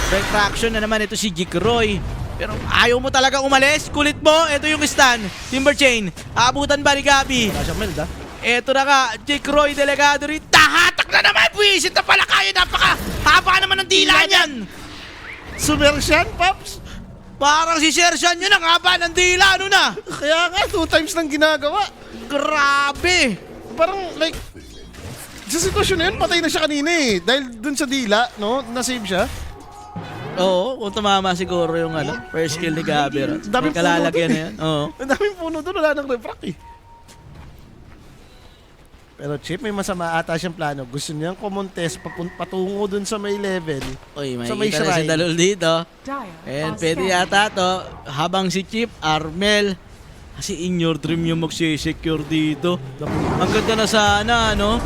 retraction na naman ito si Jikroy. Pero ayaw mo talaga umalis. Kulit mo. Ito yung stand. Timber Chain. Aabutan ba ni Gabi? Wala siyang meld, Eto na ka, Jikroy Delegado rin. Tahatak na naman! Buwisit na pala kayo! Napaka-haba naman ng dila niyan! Submersion, Pops! Parang si Sersan yun ang haba ng dila, ano na? Kaya nga, 2 times nang ginagawa. Grabe! Parang like, sa sitwasyon na yun, patay na siya kanina eh. Dahil dun sa dila, no, nasave siya. Oo, kung tumama siguro yung first kill ni Gabi. Daming May kalalagyan puno na yan. Oo. Ang daming puno doon, wala nang refract eh. Pero Chip, may masama ata siyang plano. Gusto niyang kumontes patungo dun sa may level. Uy, may Sa may kita na si shrine. Dalol dito. Dire And are pwede scanning. yata to, habang si Chip, Armel, kasi in your dream yung magsisecure dito. Ang ganda na sana, no?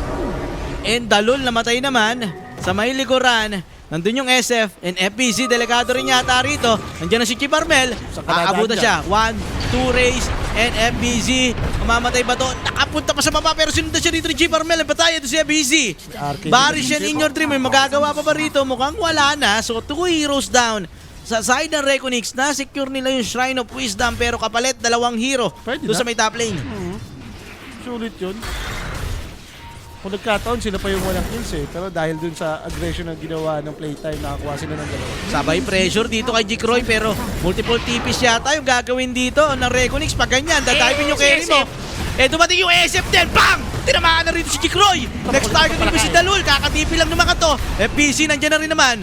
And Dalol namatay naman sa may likuran. Nandun yung SF and FBC, delegado rin yata rito. Nandiyan na si Chip Armel. Sa kaladaan Aabutan dyan. siya. 1, 2 race and FBC. Mamamatay ba to? Nakapunta pa sa baba pero sinundan siya dito ni Chip Armel. Ang bataya ito si FBC. Arcade Baris din yan si in your dream. May magagawa pa ba rito? Mukhang wala na. So 2 heroes down. Sa side ng Reconix, na-secure nila yung Shrine of Wisdom pero kapalit 2 hero Pwede doon na. sa may top lane. Sulit yun. Kung nagkataon, sila pa yung walang kills eh. Pero dahil dun sa aggression ng ginawa ng playtime, nakakuha sila ng dalawa. Sabay pressure dito kay Jikroy pero multiple TPs yata yung gagawin dito ng Reconix. Pag ganyan, dadivin yung carry mo. Eh, dumating yung SF din. Bang! Tinamaan na rin si Jikroy. Next target nito si Dalul. Kakatipi lang naman to. FBC nandiyan na rin naman.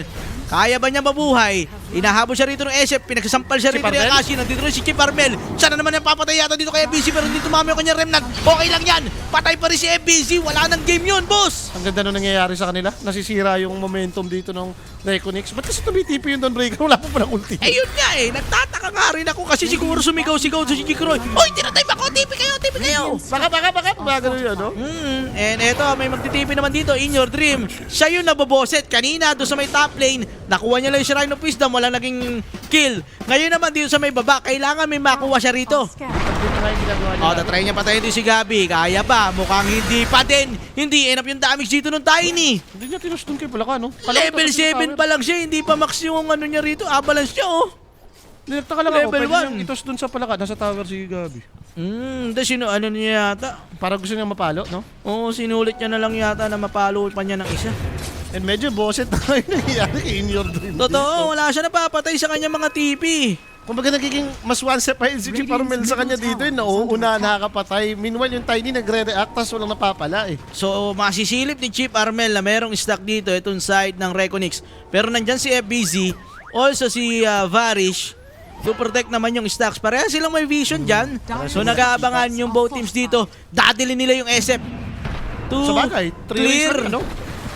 Kaya ba niya mabuhay? Inahabol siya rito ng SF. Pinagsasampal siya rito Chip ni Armel? Akashi. Nandito rin si Chip Armel. Sana naman yung papatay yata dito kay FBC pero hindi tumama yung kanyang remnant. Okay lang yan. Patay pa rin si FBC. Wala nang game yun, boss. Ang ganda nung nangyayari sa kanila. Nasisira yung momentum dito ng Reconix. Ba't kasi tumitipi yung Dawnbreaker? Wala pa palang ulti. Eh yun nga eh. Nagtataka nga rin ako kasi siguro sumigaw-sigaw sa si Jikroy. Uy, tinatay pa ako. Tipi kayo. Baka. Mga ganun yun, no? And eto, may magtitipi naman dito, In Your Dream. Siya yung naboboset. Kanina, doon sa may top lane, nakuha niya lang yung Shrine of Wisdom, wala naging kill. Ngayon naman dito sa may baba, kailangan may makuha siya rito. Scanning. Dito nga yung ginagawa niya. O, tatry niya patayin din si Gabi. Kaya ba? Mukhang hindi pa din. Hindi enough yung damage dito ng Tiny. Hindi niya tinustun kay Palaka, no? Level 7 pa lang siya, hindi pa max yung ano niya rito. Balance siya, oh. Nagtaka lang ako, Level pwede one. niyang itos dun sa Palaka. Nasa tower si Gabi. Sino, ano niya yata? Para gusto niya mapalo, no? Oo, sinulit niya na lang yata na mapalo pa niya ng isa. And medyo bosset na ngayon nangyayari kay In Your Dream. Totoo, wala siya napapatay sa kanya mga TP. Kumbaga nagiging mas one step ahead si Chip Armel sa kanya dito. Nauuna, nakakapatay. Meanwhile, yung Tiny nagre-react, tas walang napapala eh. So, masisilip ni Chip Armel na merong stock dito, itong side ng Reconix. Pero nandyan si FBZ, also si Varish, to protect naman yung stocks. Pareha silang may vision dyan. So, nag-aabangan yung both teams dito. Dadilin nila yung SF. To Sa bagay, 3 clear. race ano?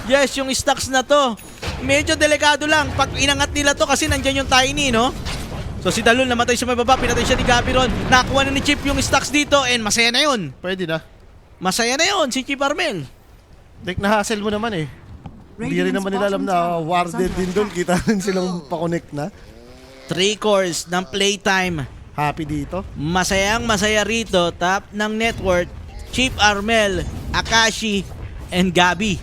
Yes, yung stocks na to. Medyo delikado lang pag inangat nila to kasi nandyan yung Tiny, no? So si Dalul namatay sa may baba, pinatay siya ni Gabi ron. Nakuha na ni Chip yung stocks dito and masaya na yun. Pwede na. Masaya na yun si Chip Armel. Like, na-hassle mo naman eh. Hindi rin naman nila alam na warded din doon. Kita rin silang pa-connect na. 3 cores ng playtime. Happy dito. Masayang masaya rito. Top ng net worth, Chip Armel, Akashi, and Gabi.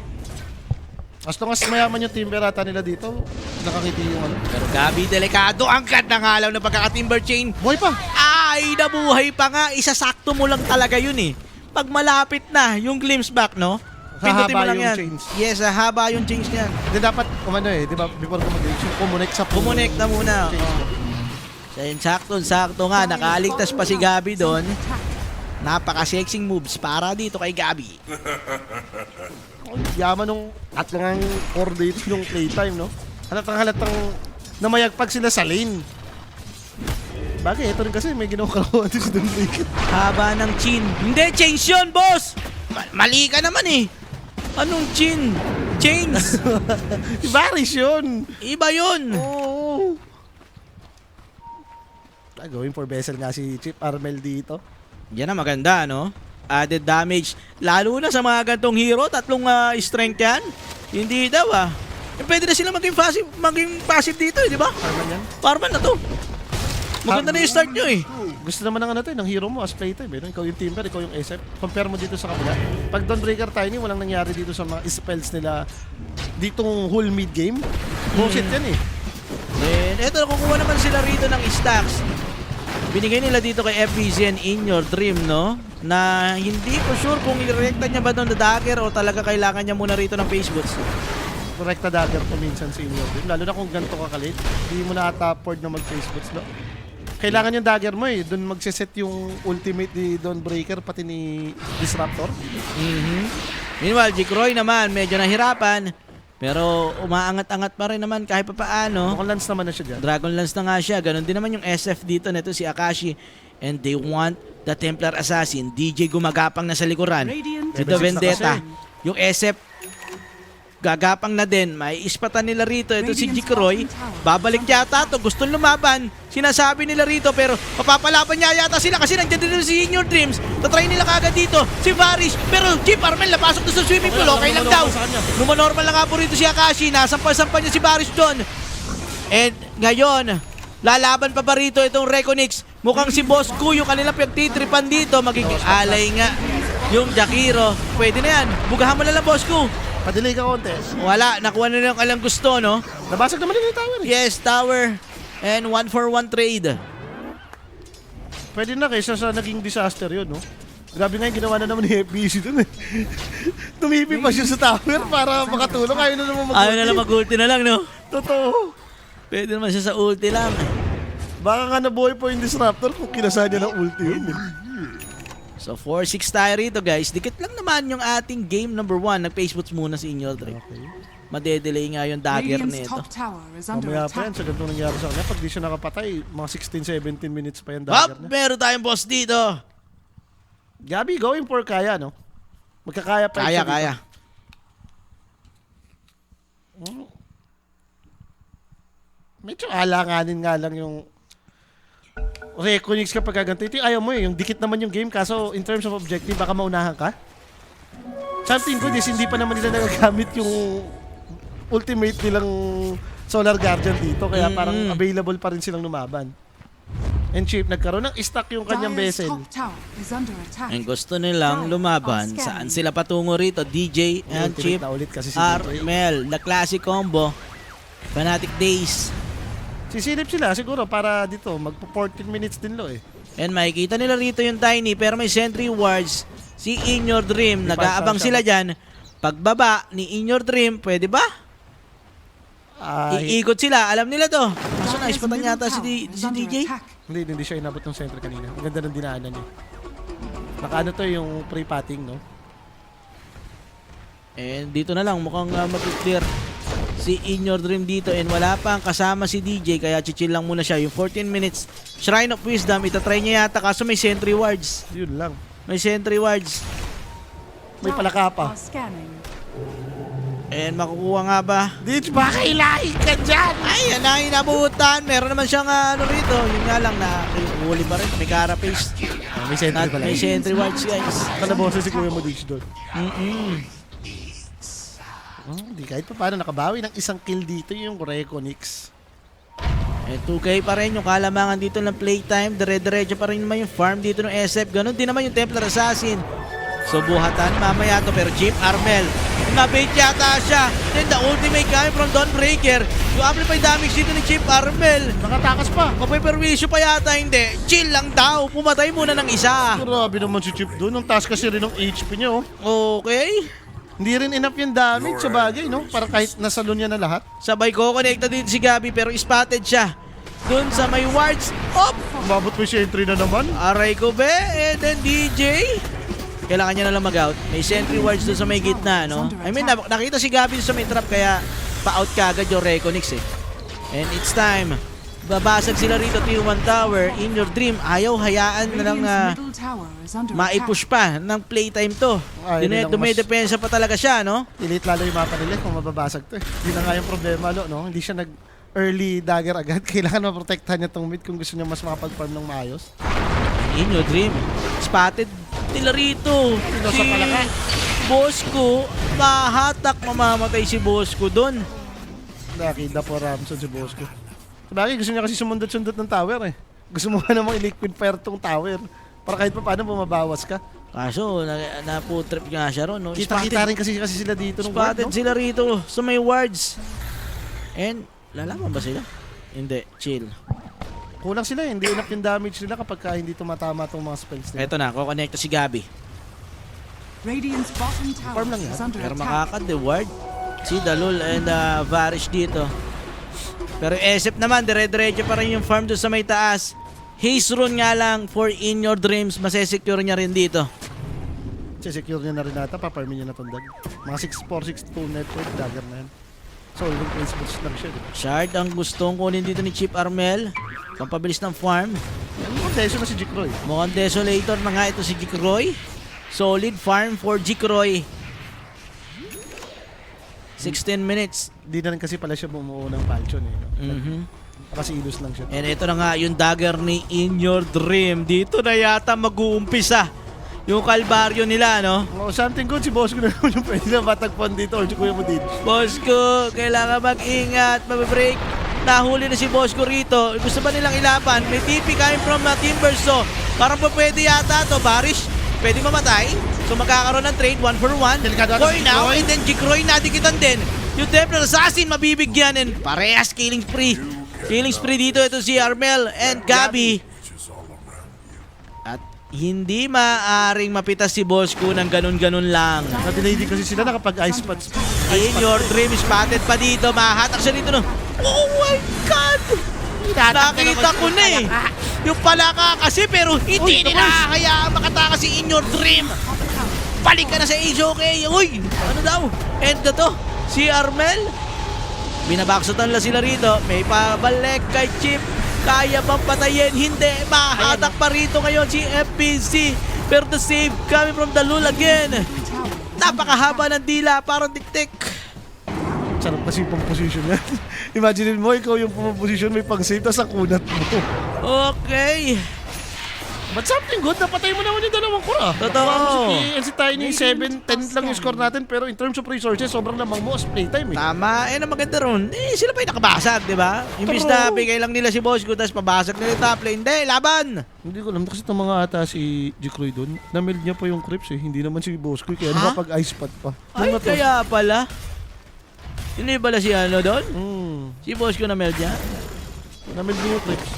As long as mayaman yung timber ata nila dito, nakangiti yung ano. Pero Gabi, delikado. Ang ganda ng alaw ng pagkaka-timber chain. Buhay pa! Ay, nabuhay pa nga. Isasakto mo lang talaga yun eh. Pag malapit na yung glimpse back, no? Pindutin mo Hahaba lang yung yan. chains. Yes, haba yung chains niyan. Hindi dapat, umano eh, di ba, before ko mag-reach, kumonek sa puno. Kumonek na muna. Sakto nga, nakaligtas pa si Gabi doon. Napaka-sexing moves para dito kay Gabi. Yaman nung tatlong core dito nung playtime, no? Halatang namayagpag sila sa lane. Bagay, ito rin kasi may ginawa din si Dawnbreaker. Haba ng chin. Hindi, chains yun, boss! Mali ka naman eh. Anong chin? Chains. Varish yun! Iba yun. Oo. Going for vessel nga si Chip Armel dito. Yan ang maganda, no? Added damage. Lalo na sa mga gantong hero, 3 strength yan. Hindi daw pwede na sila maging passive dito di ba? Farman yan. Farman na to. Maganda na yung start nyo Gusto naman ng ng hero mo as playtime. Ikaw yung Timber, ikaw yung SF. Compare mo dito sa kabila. Pag Dawnbreaker Tiny, walang nangyari dito sa mga spells nila ditong whole mid game. Bullshit yan And eto, kukuha naman sila rito ng stacks. Binigay nila dito kay FBZ and In Your Dream, no? Na hindi ko sure kung i-recta niya ba doon na dagger o talaga kailangan niya muna rito ng face boots. Direkta dagger to minsan sa inyo. Lalo na kung ganito ka kalit, hindi mo na ata afford na mag-face boots, no? Kailangan yung dagger mo doon magsiset yung ultimate ni Dawnbreaker pati ni Disruptor. Meanwhile, Jikroy naman medyo nahirapan. Pero umaangat-angat pa rin naman kahit pa paano. Mukhang lance naman na siya dyan. Dragon Lance na nga siya. Ganon din naman yung SF dito nito si Akashi. And they want the Templar Assassin. DJ gumagapang na sa likuran. Radiant Dito Level 6 na Vendetta. kasi. Yung SF gagapang na din. May ispatan nila rito. Ito si Jikroy. Babalik yata to. Gustong lumaban. Sinasabi nila rito pero mapapalaban niya yata sila kasi nandiyan din si In Your Dreams. Tatry nila kagad dito. Si Varish. Pero Jeep Armel napasok doon sa swimming pool. Okay lang daw. Numanormal lang nga po rito si Akashi. Nasampa-sampa niya si Varish doon. And ngayon, lalaban pa ba rito itong Reconix? Mukhang si Boss Q yung kanilang pagtitripan dito. Magiging alay nga yung Jakiro. Pwede na yan. Bugahan mo na lang Boss Q. Padelay ka konti. Wala, nakuha na lang alang gusto, no? Nabasag naman nila yung tower Yes, tower. And 1-for-1 trade. Pwede na kaysa sa naging disaster yun, no? Grabe nga yung ginawa na naman ni FBC dun Tumipi pa siya sa tower para makatulong. Ayaw na naman mag-ulti. Ayaw na lang mag-ulti na lang, no? Totoo. Pwede naman siya sa ulti lang. Baka nga nabuhay po yung Disruptor kung kinasa niya ng ulti yun. So 4-6 tayo rito, guys. Dikit lang naman yung ating game number 1. Nag-face boots muna si In Your Dream. Okay. Madedelay nga yung dagger Radiant's nito. top tower is under Mamaya pa yan attack. sa ganito nangyari sa kanya. Pag di siya nakapatay, mga 16-17 minutes pa yung Hop! dagger niya. Meron tayong boss dito. Gabi, going for kaya, no? Magkakaya pa Kaya, siya dito. kaya. Medyo alanganin nga lang yung Reconix kapag ganito. Ito yung ayaw mo yung dikit naman yung game. Kaso in terms of objective, baka maunahan ka. Something good is hindi pa naman nila nagagamit yung ultimate nilang Solar Guardian dito. Kaya parang available pa rin silang lumaban. And Chip, nagkaroon ng stock yung kanyang Dire's vessel. top tower is under attack. Ang gusto nilang lumaban. Saan sila patungo rito? DJ and Ultimate Chip. na ulit kasi si DJ. Armel. The classic combo. Fanatic Days. Sisilip sila siguro para dito. Magpo 14 minutes din lo And makikita nila rito yung Tiny pero may sentry wards si In Your Dream. May Nag-aabang five sila dyan. Pagbaba ni In Your Dream, pwede ba? Iikot sila. Alam nila to. Kaso Dire's naispatan middle yata tower si is under DJ. attack. Hindi siya inabot ng center kanina. Ang ganda ng dinaanan niya. Nakaano to yung pre-patting, no? And dito na lang mukhang mag-clear si In Your Dream dito and wala pang kasama si DJ kaya chichill lang muna siya. Yung 14 minutes Shrine of Wisdom, itatry niya yata kaso may sentry wards. Yun lang. May sentry wards. May palaka pa. Are scanning. And makukuha nga ba? Ditch, baka ilahin ka dyan! Ay, yan na inabutan. Meron naman siyang ano rito. Yun nga lang na huli pa rin. May carapace. May sentry pala. May sentry wards guys. Kanaboses si Kuya mo Ditch doon. Mm-mm. Di kahit pa paano nakabawi ng isang kill dito yung Reconix. Eh, 2K pa rin yung kalamangan dito ng playtime. Dire-diretso pa rin naman yung farm dito ng SF. Ganon din naman yung Templar Assassin. So buhatan mamaya to pero Jeep Armel. Nabait yata siya. Then the ultimate coming from Dawnbreaker. Yung amplify damage dito ni Jeep Armel. Nakatakas pa. Mapiperwisyo pa yata hindi. Chill lang daw. Pumatay muna ng isa. Grabe naman si Chip doon. Ang taas kasi rin ng HP niya, oh. Okay. Hindi rin enough yung damage sa bagay, no? Para kahit nasalon niya na lahat. Sabay ko connecta din si Gabi pero spotted siya. Doon sa may wards. Op! Umabot mo yung sentry na naman. Aray ko be. And then DJ. Kailangan niya na lang mag-out. May sentry wards doon sa may gitna, no? I mean, nakita si Gabi doon sa may trap kaya pa-out kagad yung Reconix eh. And it's time. Babasag sila rito, Tier 1 Tower. In Your Dream, ayaw hayaan na lang Radiant's middle tower is under attack. maipush pa ng playtime to. Ay, yun lang Dumidepensa pa talaga siya, no? Elite lalo yung mapa nila kung mababasag to eh. Yun na nga yung problema, no? Hindi siya nag-early dagger agad. Kailangan maprotektahan niya tong mid kung gusto niya mas makapag-farm ng maayos. In Your Dream, spotted nila rito. Sa palaka. Bosco, mahatak, mamamatay si Bosco doon. Nakita po Ramson si Bosco. Sabagay, gusto niya kasi sumundot-sundot ng tower eh. Gusto mo nga namang i-liquid fire tong tower. Para kahit pa paano bumabawas ka. Kaso, naputrip nga siya ron. No? Kita-kita rin kasi sila dito nung Spotted ward, no? sila rito sa may wards. And, lalaman ba sila? Hindi, chill. Kulang sila eh. Hindi enough yung damage nila kapag hindi tumatama tong mga spells nila. Eto na, kukonekta si Gabi. Radiant's bottom tower Farm lang yan. is under Pero attack. makakad, ward. Si Dalul and Varish dito. Pero SF naman, dire-diretso pa rin yung farm doon sa may taas. Haze rune nga lang for In Your Dreams. Masesecure niya rin dito. Secure niya na rin nata. Paparmin niya na tong dag. Mga 6-4-6-2 network. Dagger na yan. So, yung place boost lang siya. Diba? Shard ang gustong kunin dito ni Chip Armel. Pampabilis ng farm. Mukhang deso na si Jikroy. Mukhang desolator na nga ito si Jikroy. Solid farm for Jikroy. 16 minutes. Di na rin kasi pala siya bumuo ng Falchion eh. No? Mhm. Kasi ilus lang siya. And ito na nga yung dagger ni In Your Dream. Dito na yata mag-uumpisa yung kalbaryo nila, no? Oh, something good si Bosco na naman yung pwede na matagpuan dito or si Kuya mo din. Bosco, kailangan mag-ingat, mabibreak. Nahuli na si Bosco rito. Gusto ba nilang ilaban? May TP coming from Timbersaw. Parang po pwede yata to. Barish, pwede mamatay. So magkakaroon ng trade, 1 for 1. Delikado For si now, Jikroy. and then Jikroy nadikitan din. Yung Templar Assassin mabibigyan and parehas killing spree. Killing spree dito, ito si Armel and Gabi. At hindi maaring mapitas si Bosco ng ganun-ganun lang. Na-delay din kasi sila na kapag ice pots. In Your Dream, spotted pa dito. Mahatak siya dito. No? Oh my God! Nakita ko na eh. Yung palaka kasi pero hindi nila kaya makatakas si In Your Dream. Balik ka na sa AJOK. Uy! Ano daw? End na to. Si Armel. Binabaksatan lang sila rito. May pabalik kay Chip. Kaya bang patayin? Hindi. Mahatak pa rito ngayon si FPC. Pero the save coming from Dalul again. Napakahaba ng dila. Parang tik-tik. Sarap kasi pang position yan. Imagine mo, ikaw yung pumposition, may pang-save, tas ang kunat mo. Okay. But something good, napatay mo naman yung dalawang kura. Totoo. Si Tiny, 7-10 lang yung score natin, pero in terms of resources, sobrang lamang mo as playtime eh. Tama. Ang maganda ron. Sila pa yung nakabasag, di ba? Imbis na bigay lang nila si Bosco, tapos pabasag nila yung top lane. Hindi, laban! Hindi ko alam kasi itong mga ata si Jikroy doon, na-meld niya pa yung creeps eh, hindi naman si Bosco, kaya Ha? nakapag-ice pad pa. Ay, Ano to? kaya pala. Hindi pala si ano doon? Si Bosco na meld niya? Na-meld niya yung creeps.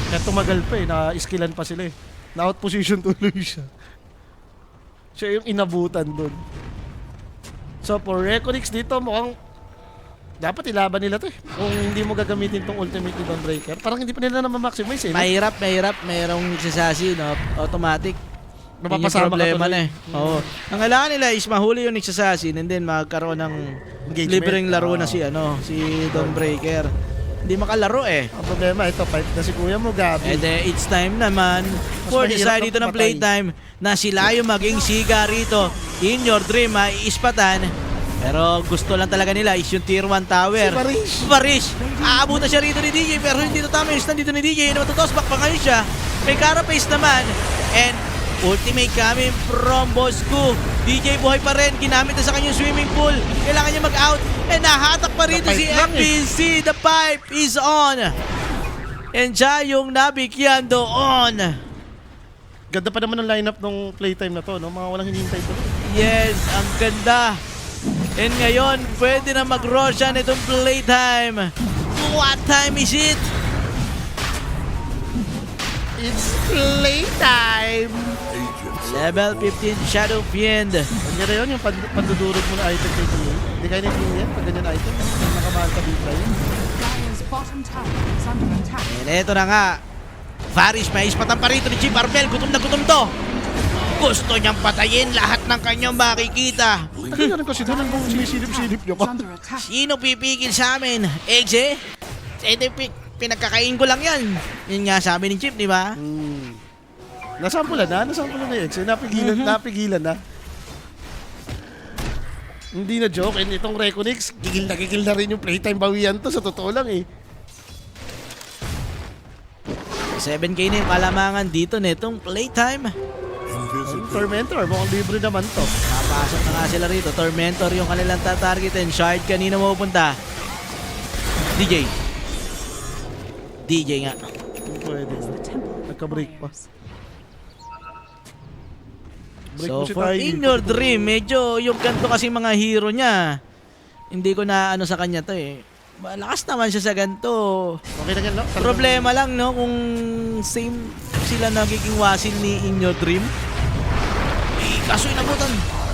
Kaya tumagal pa eh, na-skillan pa sila eh. Na-out position tuloy siya. Siya yung inabutan doon. So for Reconix dito, mukhang dapat ilaban nila to eh. Kung hindi mo gagamitin tong ultimate ni Dawnbreaker, parang hindi pa nila na ma-maximize eh. No? Mahirap. Mayroong nagsasasi, no? Automatic. Yun yung Napapasama ka problema tuloy. na eh. Oo. Ang kailangan nila is mahuli yung nagsasasi and then magkaroon ng Engagement. libreng laro na si Dawnbreaker. Hindi makalaro eh. Ang problema, ito, fight na si Kuya mo, Gabi. And it's time naman for the mahirap side dito ng magpatay. playtime na sila yung maging siga rito. In Your Dream, iispatan. Pero gusto lang talaga nila is yung tier 1 tower. Si Varish. Varish. Aabutan siya rito ni DJ pero hindi to tama yung stand dito ni DJ. Matutos back pa ngayon siya. May carapace naman. And ultimate coming from Bosco. DJ buhay pa rin. Ginamit na sa kanyang swimming pool. Kailangan niya mag-out. And nahatak pa rito The si pipe lang FPC. The pipe is on. And siya yung nabigyan doon. Ganda pa naman ang lineup ng playtime na to, no? Mga walang hinihintay to. Yes, ang ganda. And ngayon, pwede na mag-Roshan itong playtime. What time is it? It's playtime! Level 15 Shadow Fiend. Kanya na yun, yung pandudurog mo na item kay DA. Hindi kayo nag-heal yan pag ganyan item. Yung nakamahal ka dito yun. Dire's bottom tower is under attack. And eto na nga. Varish, may ispatan pa rito ni Chip Armel. Gutom na gutom to. Gusto niyang patayin lahat ng kanyang makikita. Tagal na rin kasi doon ang sinisilip-silip niyo Is pa. under attack. Sino pipigil sa amin? Exe? Pinagkakain ko lang yan. Yun nga sabi ni Chip, di ba? Nasampulan na yung ex. Napigilan na. Hindi na joke. And itong Reconix, gigil na rin yung playtime bawian to. Sa totoo lang eh. 7K na yung kalamangan dito nitong playtime. Tormentor, mukhang libre naman to. Napasok na nga sila rito. Tormentor yung kanilang tatargetin. Shard kanina mapupunta. DJ. DJ nga. Pwede. The temple Nagka-break pa. requires. Break So mo si for Tiny. In Your Dream, medyo yung ganito kasi mga hero niya, hindi ko na ano sa kanya to eh. Malakas naman siya sa ganito. Okay na yan, no? Problema lang no kung same sila nagiging wasil ni In Your Dream. Eh, kaso inabutan.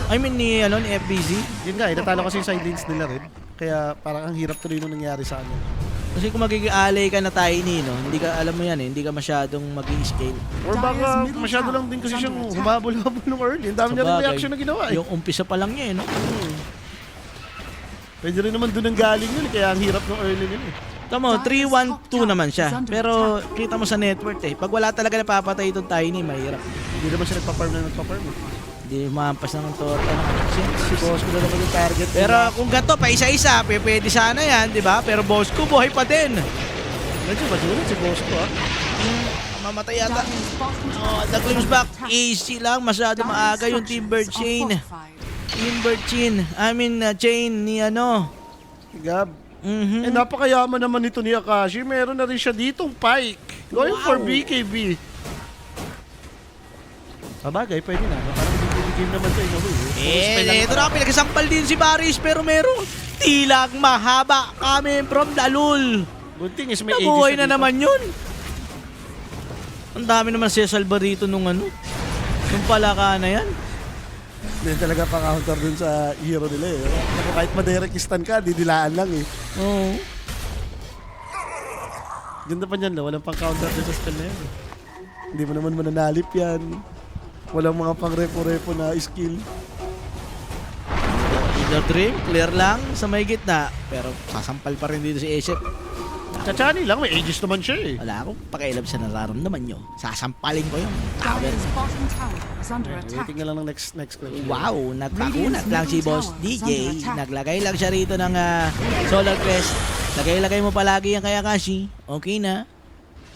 I mean ni ano ni FBZ. Yun nga, natalo kasi yung side lanes nila rin. Kaya parang ang hirap tuloy nung nangyari sa ano. Kasi kung magiging alay ka na Tiny, no, hindi ka alam mo yan eh, hindi ka masyadong mag-i-scale. Or baka masyado lang din kasi siyang humabol-habol nung early. Ang dami niya rin Sabagay, reaction na ginawa eh. Yung umpisa pa lang niya eh, no? Pwede rin naman doon ang galing yun eh, kaya ang hirap nung early nila eh. Tama, 3-1-2 naman siya. Pero kita mo sa net worth eh. Pag wala talaga napapatay itong Tiny, mahirap. Hindi naman siya nagpa-farm na nagpa-farm eh. Hindi mampas ng torta. Si boss ko na naman yung target. Pero kung ganito, pa isa-isa, pwede sana yan, di ba? Pero boss ko, buhay pa din. Medyo madulat si boss ko ah. Mamatay yata. Dire's bottom Oh, tower the is glimpse under back. attack. Easy lang, masyado Dire's maaga yung structures Timber are Chain. fortified. Timber Chain. Chain ni ano. Gab. Eh napakayaman naman nito ni Akashi. Meron na rin siya ditong Pike. Going for BKB. Sabagay, pwede na. Parang BKB game naman to in a way. Ito na, pinagsampal din si Baris pero merong tilang mahaba coming from Dalul. Good thing is may Nabuhay Aegis na dito. naman yun. Ang dami naman siya salba rito nung ano. Nung palaka na yan. Hindi talaga pa-counter dun sa hero nila eh. Naku, kahit ma-direct stun ka, didilaan lang eh. Oo. Ganda pa niyan, walang pang-counter dun sa spell na yan. eh. Hindi mo naman mananalip yan. Walang mga pang-repo-repo na skill. The Dream, clear lang sa may gitna. Pero sasampal pa rin dito si Aesop. Chachani lang, may Aegis naman siya eh. Wala akong pakialam sa nararamdaman nyo. Sasampalin ko yung tower. Dire's bottom tower is under attack. Waiting na lang ng next clip. Wow, natakunat lang si Boss DJ. Naglagay lang siya rito ng Solar Crest. Lagay-lagay mo palagi yan kay Akashi. Okay na.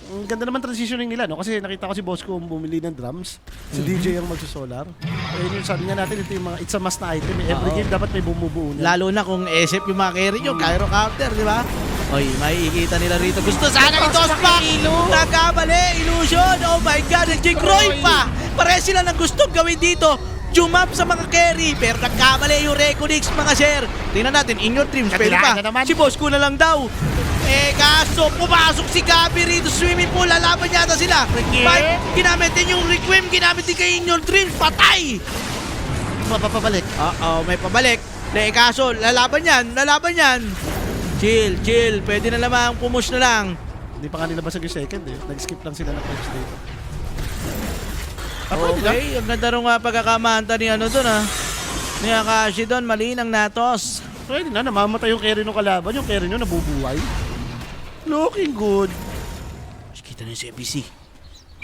Ang ganda naman transitioning nila, no? Kasi nakita ko si boss ko bumili ng drums. Si DJ ang magsusolar. Eh, yung sabi nga natin, ito yung mga it's a must na item. Eh. Every Oo. game dapat may bumubuo na. Lalo na kung SF yung mga carry nyo, Cairo Counter, di ba? Oy, makikita nila rito. Gusto sana i-toss back. Nagkamali, illusion. Oh my God, Jake Roy pa. Pare sila ng gustong gawin dito. Jumap sa mga carry. Pero nagkamali yung Reconix, mga sir. Tingnan natin, In Your Dreams, pwede pa. Katilaan na naman. Si boss ko na lang daw. Eh, kaso, pumasok si Gabi rito sa swimming pool. Lalaban yata sila. Fight, ginamit din yung Requiem, ginamit din kay In Your Dreams. Patay! Mapapabalik. Oo, may pabalik. Eh, kaso, lalaban yan. Chill. Pwede na lamang pumush na lang. Hindi pa kanila basag yung second eh. Nag-skip lang sila ng punch dito. Pwede na. Okay, ang ganda rin nga pagkakamanta ni ano doon ni Akashi doon, mali ng natos. Pwede na. Namamatay yung carry ng kalaban. Yung carry nyo nabubuhay. Looking good. Kita nila si FBC.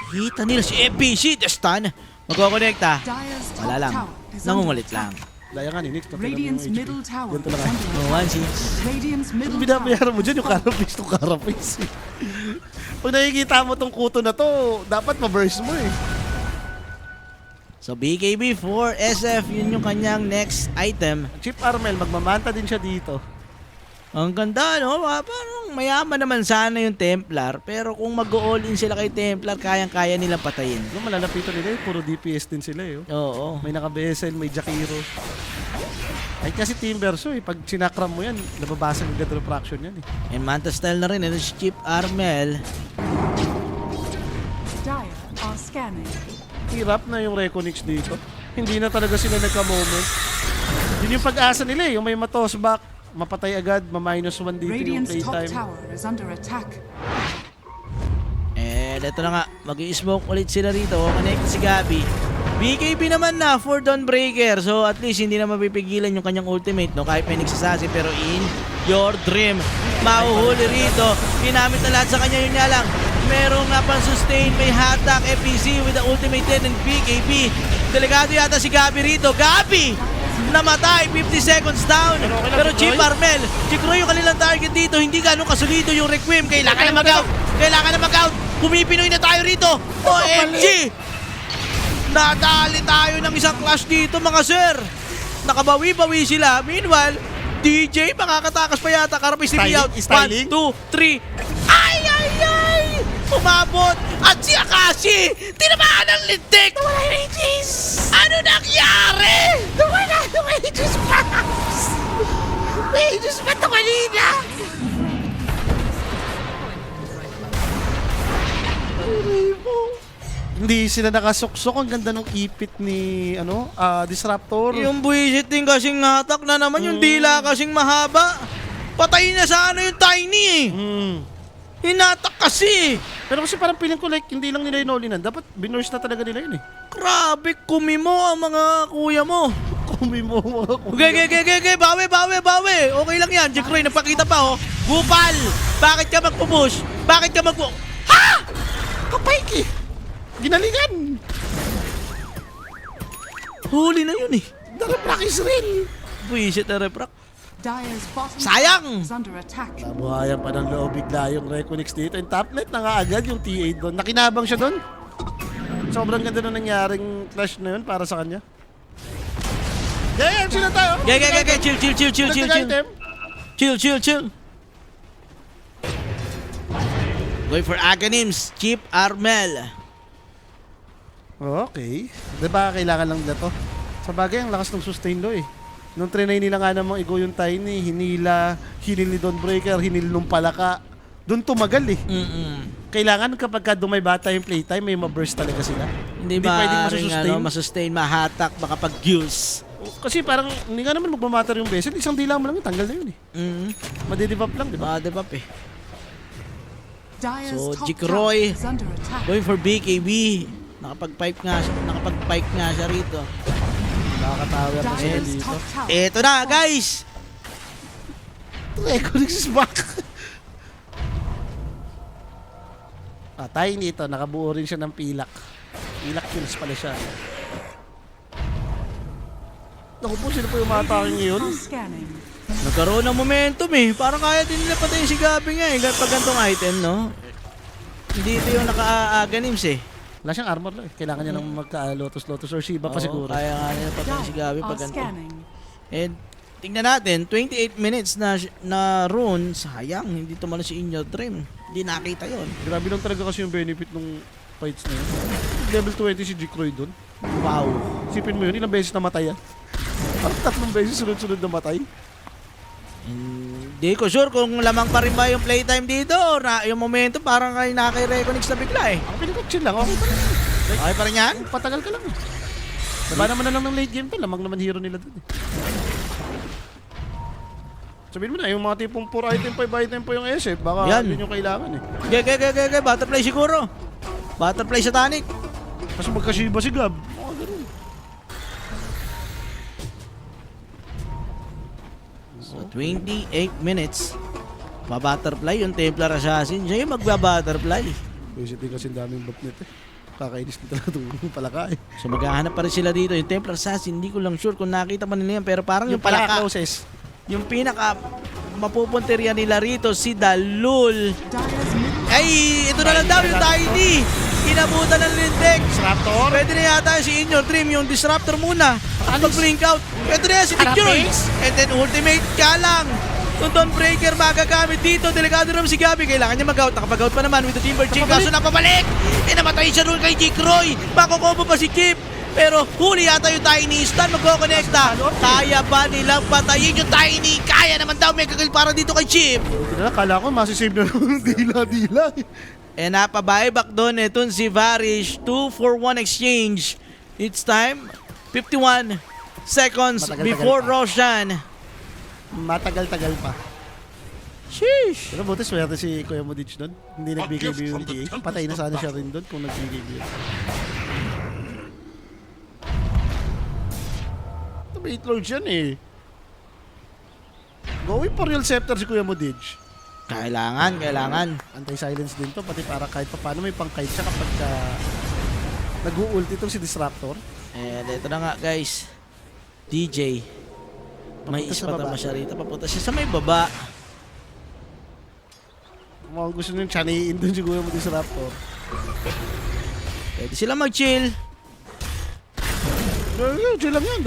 Kita nila si FBC. Destan. Magkokonekta. Dire's top Wala lang. tower is under Nangungulit lang. attack. Laya nga ni Nick. Radiant's middle tower Ganito is lang. under Oh, attack. 1-6. Radiant's Ang middle binabayaran mo tower dyan is yung carapace to carapace eh. Pag nakikita mo tong kuto na to, dapat ma-burst mo eh. So BKB for SF, yun yung kanyang next item. Chip Armel, magmamanta din siya dito. Ang ganda, no? Parang mayaman naman sana yung Templar. Pero kung mag-all in sila kay Templar, kayang-kaya nilang patayin. Yung malalapitan nila eh, puro DPS din sila eh. Oh. Oo. May naka-BSL, may Jakiro. Ay kasi Team Verso eh, pag sinakram mo yan, nababasag yung death refraction yan eh. And Manta style na rin. Ito si Chip Armel. Dire are scanning. Hirap na yung Reconix dito. Hindi na talaga sila nagka-moment. Yun yung pag-asa nila eh, yung may ma-toss back, mapatay agad, ma-minus 1 dito yung Radiant's top playtime. tower is under attack. And ito na nga, mag-i-smoke ulit sila rito. Connect si Gabi. BKB naman na for Dawnbreaker. So at least hindi na mapipigilan yung kanyang ultimate, no? Kahit may nagsasasi, pero In Your Dream, mahuhuli rito. Ginamit na lahat sa kanya, yun nga lang. Merong sustain, may hatak, FPC with the ultimate din and BKB. Delikado yata si Gabi rito. Gabi! Namatay, 50 seconds down. Pero Chip Armel, Chip Roy yung kanilang target dito. Hindi ganun kasulido yung Requiem. Kailangan na mag-out. Pumipinoy na tayo rito. OMG! Nadali tayo ng isang clash dito mga sir. Nakabawi-bawi sila. Meanwhile, DJ makakatakas pa yata. Karapis ni out. Styling? 1, 2, 3. Ay, ay, ay! Umabot! At si Akashi! Tinamaan ng lintik! Nawala yung Aegis! Ano nangyari? Nawala yung Aegis Max! May Aegis pa ito kanina! Hindi sila nakasuksok. Ang ganda ng ipit ni Disruptor. Yung buwisit din kasing hatak na naman. Yung dila kasing mahaba. Patay na sana yung Tiny eh. Hinatak kasi. Pero kasi parang feeling ko like hindi lang nila inolinan. Dapat binurse na talaga nila yun eh. Grabe, kumimo ang mga kuya mo. Kumi mo mga kuya. Okay, bawi. Okay lang yan. Jack Roy, nagpakita pa oh. Gupal, bakit ka magpupush? Bakit ka Ha? Kapay ginalingan! Huli na yun eh. Daraprak is real! Buwisit na reprak. Dire's bottom Sayang! tower is under attack. Nabuhayan pa ng loob bigla yung Reconix dito. Yung top net na nga agad yung T8 doon. Nakinabang siya doon. Sobrang ganda na nangyaring clash na yun para sa kanya. Yeah, sila tayo. Okay. Chill. Nagtag-item. Chill. Going for Aghanims, Chip Armel. Okay. Diba kailangan lang nila to? Sa bagay, ang lakas ng sustain do eh. Nung trinay nila nga namang i-go yung Tiny, hinil ni Dawnbreaker, hinil nung Palaka. Doon tumagal eh. Kailangan kapag ka dumay-bata yung playtime, may ma-burst talaga sila. Hindi pwedeng maaaring masustain, mahatak, makapagyus. Kasi parang hindi nga naman magmamatter yung beses. Isang dila mo lang yun, tanggal na yun eh. Madidivap lang, di ba? Madebap eh. Dire's So, top Jick tower Roy is under attack. going for BKB. Nakapag-pipe nga siya rito. Nakakatawa na siya Dire's dito. top tower. Eto na, guys! Reconix is back. Tiny ito, nakabuo rin siya ng pilak. Pilak kills pala siya. Naku po, sino po yung mga atake ngayon? Are scanning. Nagkaroon ng momentum eh. Parang kaya din nila patayin si Gabi nga eh. Pag gantong item, no? Hindi ito yung naka-Aghanims eh. Wala siyang armor lang eh. Kailangan niya ng magka-Lotus or Shiba pa Oo, siguro. kaya nga nila patayin si Gabi Are pag ganito. scanning. And tingnan natin, 28 minutes na rune. Sayang, hindi tumalo si Inyo Dream. Hindi nakita yon. Grabe lang talaga kasi yung benefit ng fights na yun. Level 20 si Jick Roy dun. Wow. Isipin mo yun, ilang beses namatay yan? Parang 3 beses sunod-sunod namatay. Hindi ko sure kung lamang pa rin ba yung playtime dito or yung momentum parang kay naki-Reconix na bigla eh. Ako piling ko chill lang, okay pa rin. Okay pa rin yan? Patagal ka lang eh. Diba naman na lang ng late game to, lamang naman hero nila dun eh. Sabihin mo na, yung mga tipong 4 item 5 item po yung SF, baka Yan. yun yung kailangan eh. Okay. Butterfly siguro. Butterfly Satanic. Kasi magkashiba si Gab. Oo, ganun. So 28 minutes. Mabutterfly yung Templar Assassin. Siya yung magbabutterfly. Visit din kasi ang daming buff nito eh. Kakainis din talaga itong palaka eh. So maghahanap pa rin sila dito. Yung Templar Assassin, hindi ko lang sure kung nakita man nila yan. Pero parang yung palaka, closest. yung pinaka mapupunteriya nila rito, si Dalul. Dire's middle Ay, ito na lang daw yung Tiny. Inabutan ng Lindex. Disruptor. Pwede na yata si In Your Dream, yung Disruptor muna. Mag-blink out. Ito na yan si Nick Joy. And then ultimate ka lang. Kung Dawnbreaker magagamit dito, delikado naman si Gabi. Kailangan niya mag-out. Nakapag-out pa naman with the Timber Chain. Kaso napabalik. Namatay siya ron kay Jick Roy. Makukobo pa si Chip. Pero huli yata yung Tiny. Stun magko-connecta. Kaya ba nilang patayin yung Tiny? Kaya naman daw. Mega kill para dito kay Chip. Kala ko masisave na lang dila-dila. And napabuyback doon itong si Varish. 2-for-1 exchange. It's time. 51 seconds Matagal-tagal before pa. Roshan. Matagal-tagal pa. Sheesh. Pero buti swerte si Kuya Modich doon. Hindi nag-BKB yung TA. Patay na sana siya rin doon kung nag-BKB yun. Ito ba 8 lords yan eh. Going for real scepter si Kuya Modich. Kailangan. Anti-silence din to. Pati para kahit pa paano may pang-kite siya kapag nag-u-ulti itong si Disruptor. And ito na nga guys. DJ. May Papunta sa ispat baba. naman siya rito. Papunta siya sa may baba. Mukhang gusto nyo yung chaniin doon si Kuya Modich Disruptor. Pwede sila mag-chill. Diyan lang yan.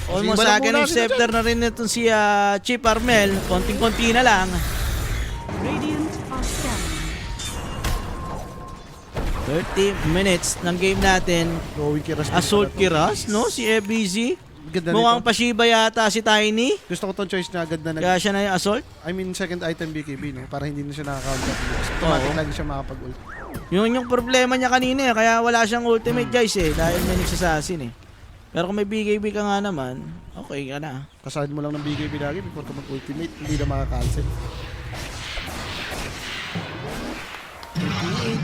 Almost Sige, sa akin muna yung scepter na rin itong si Chip Armel. Konting-konti na lang. Radiant are scanning. 30 minutes ng game natin. Going Kiras. Assault Kiras, no? Si FBZ. Ganda Mukhang nito. Pashiba yata si Tiny. Gusto ko tong choice na agad na Kaya siya na yung assault. I mean, second item BKB, no? Para hindi na siya nakaka-counter. Automatic Oo. lang siya makapag-ult. Yun yung problema niya kanina eh. Kaya wala siyang ultimate guys eh. Dahil may nagsasasin eh. Pero kung may BKB ka nga naman, okay ka na. Kasahin mo lang ng BKB lagi before ka mag-ultimate. Hindi na makakancel.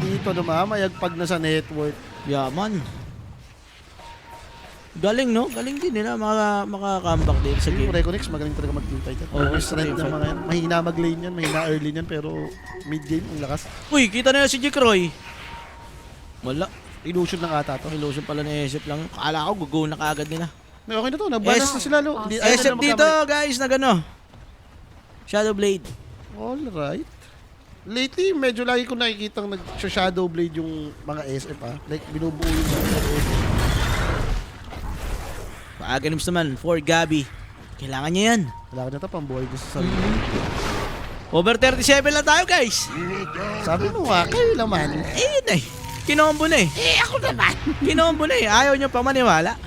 Dito naman, mayagpag na sa network. Yaman. Galing no? Galing din nila maka-comeback din sa Yung game. Reconix, magaling talaga mag-teamfight yan. Oo, Strength ng mga yan. Mahina mag-lane yan, mahina early yan, pero mid-game, ang lakas. Uy, kita na si Jikroy. Wala. Illusion ng ata to. Illusion pala ni SF lang. Kala ko gugo na kaagad nila. Okay na to, nabalas na sila. Lo. Di- ayaw SF na dito guys na gano. Shadow Blade. Alright. Lately, medyo lagi ko nakikitang nag-shadow blade yung mga SF Like, binubuo yung mga SF. Paaganim naman for Gabi. Kailangan niya yan. Kailangan niya ito, pambuhay ko sa sarili. Over 37 lang tayo guys. Sabi mo nga, kayo naman. Eh, yun eh. Kinombo na eh. Ako naman. Kinombo na eh. Ayaw niyo pa maniwala.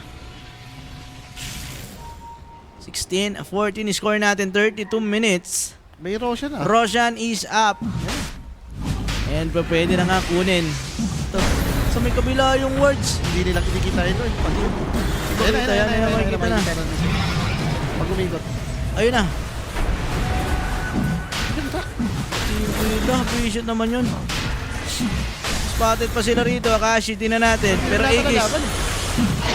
16-14 score natin. 32 minutes. May Roshan Roshan is up. And pa pwede na nga kunin. Ito. Sa may kabila yung words. Hindi nila kinikita yun. Kita yan, makikita na. Pag umikot. Ayun na. Wala, appreciate naman yun. Spotted pa sila rito. Akashi, tingnan natin. Pero Aegis,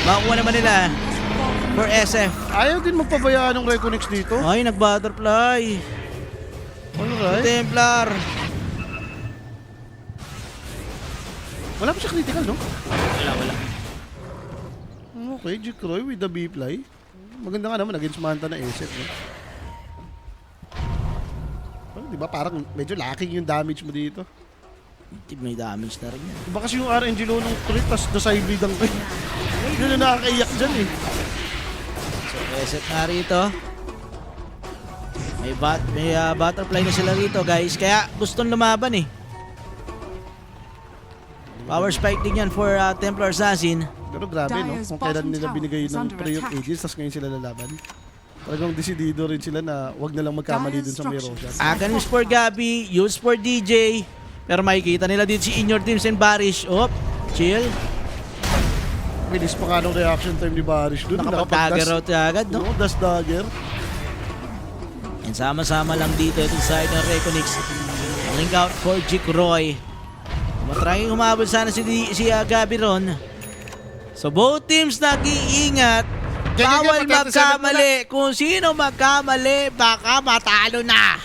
makukuha naman nila for SF. Ayaw din magpabayaan ng Reconix dito. Ay, nag-butterfly. Alright. Templar. Wala pa siya critical, no? Wala. Okay, Jikroy with the B-fly. Maganda nga naman, against Manta na SF, no? Oh, di ba parang medyo lacking yung damage mo dito. May damage na rin yan. Diba kasi yung RNG low ng crit, tas naside bleed ang crit. Yun ang nakakaiyak dyan eh. So, SF na rito. May butterfly na sila rito, guys. Kaya gustong lumaban eh. Power spike din yan for Templar Assassin. Pero grabe, no? Kung kailan nila binigay ng pre of ages, tas ngayon sila lalaban. Talagang desidido rin sila na wag na lang magkamali dun sa may Roshan. Aganis for Gabi, use for DJ. Pero makikita nila din si In Your Dreams and Barish. Op, chill. Bilis pa nga nung reaction time ni Barish dun. Nakapag-dagger out agad, no? No, das dagger. And sama-sama lang dito itong side ng Reconix. Link out for Jikroy. Matrying umabot sana si Gabi ron. So both teams nag-iingat. Bawal magkamali. Kung sino magkamali, baka matalo na.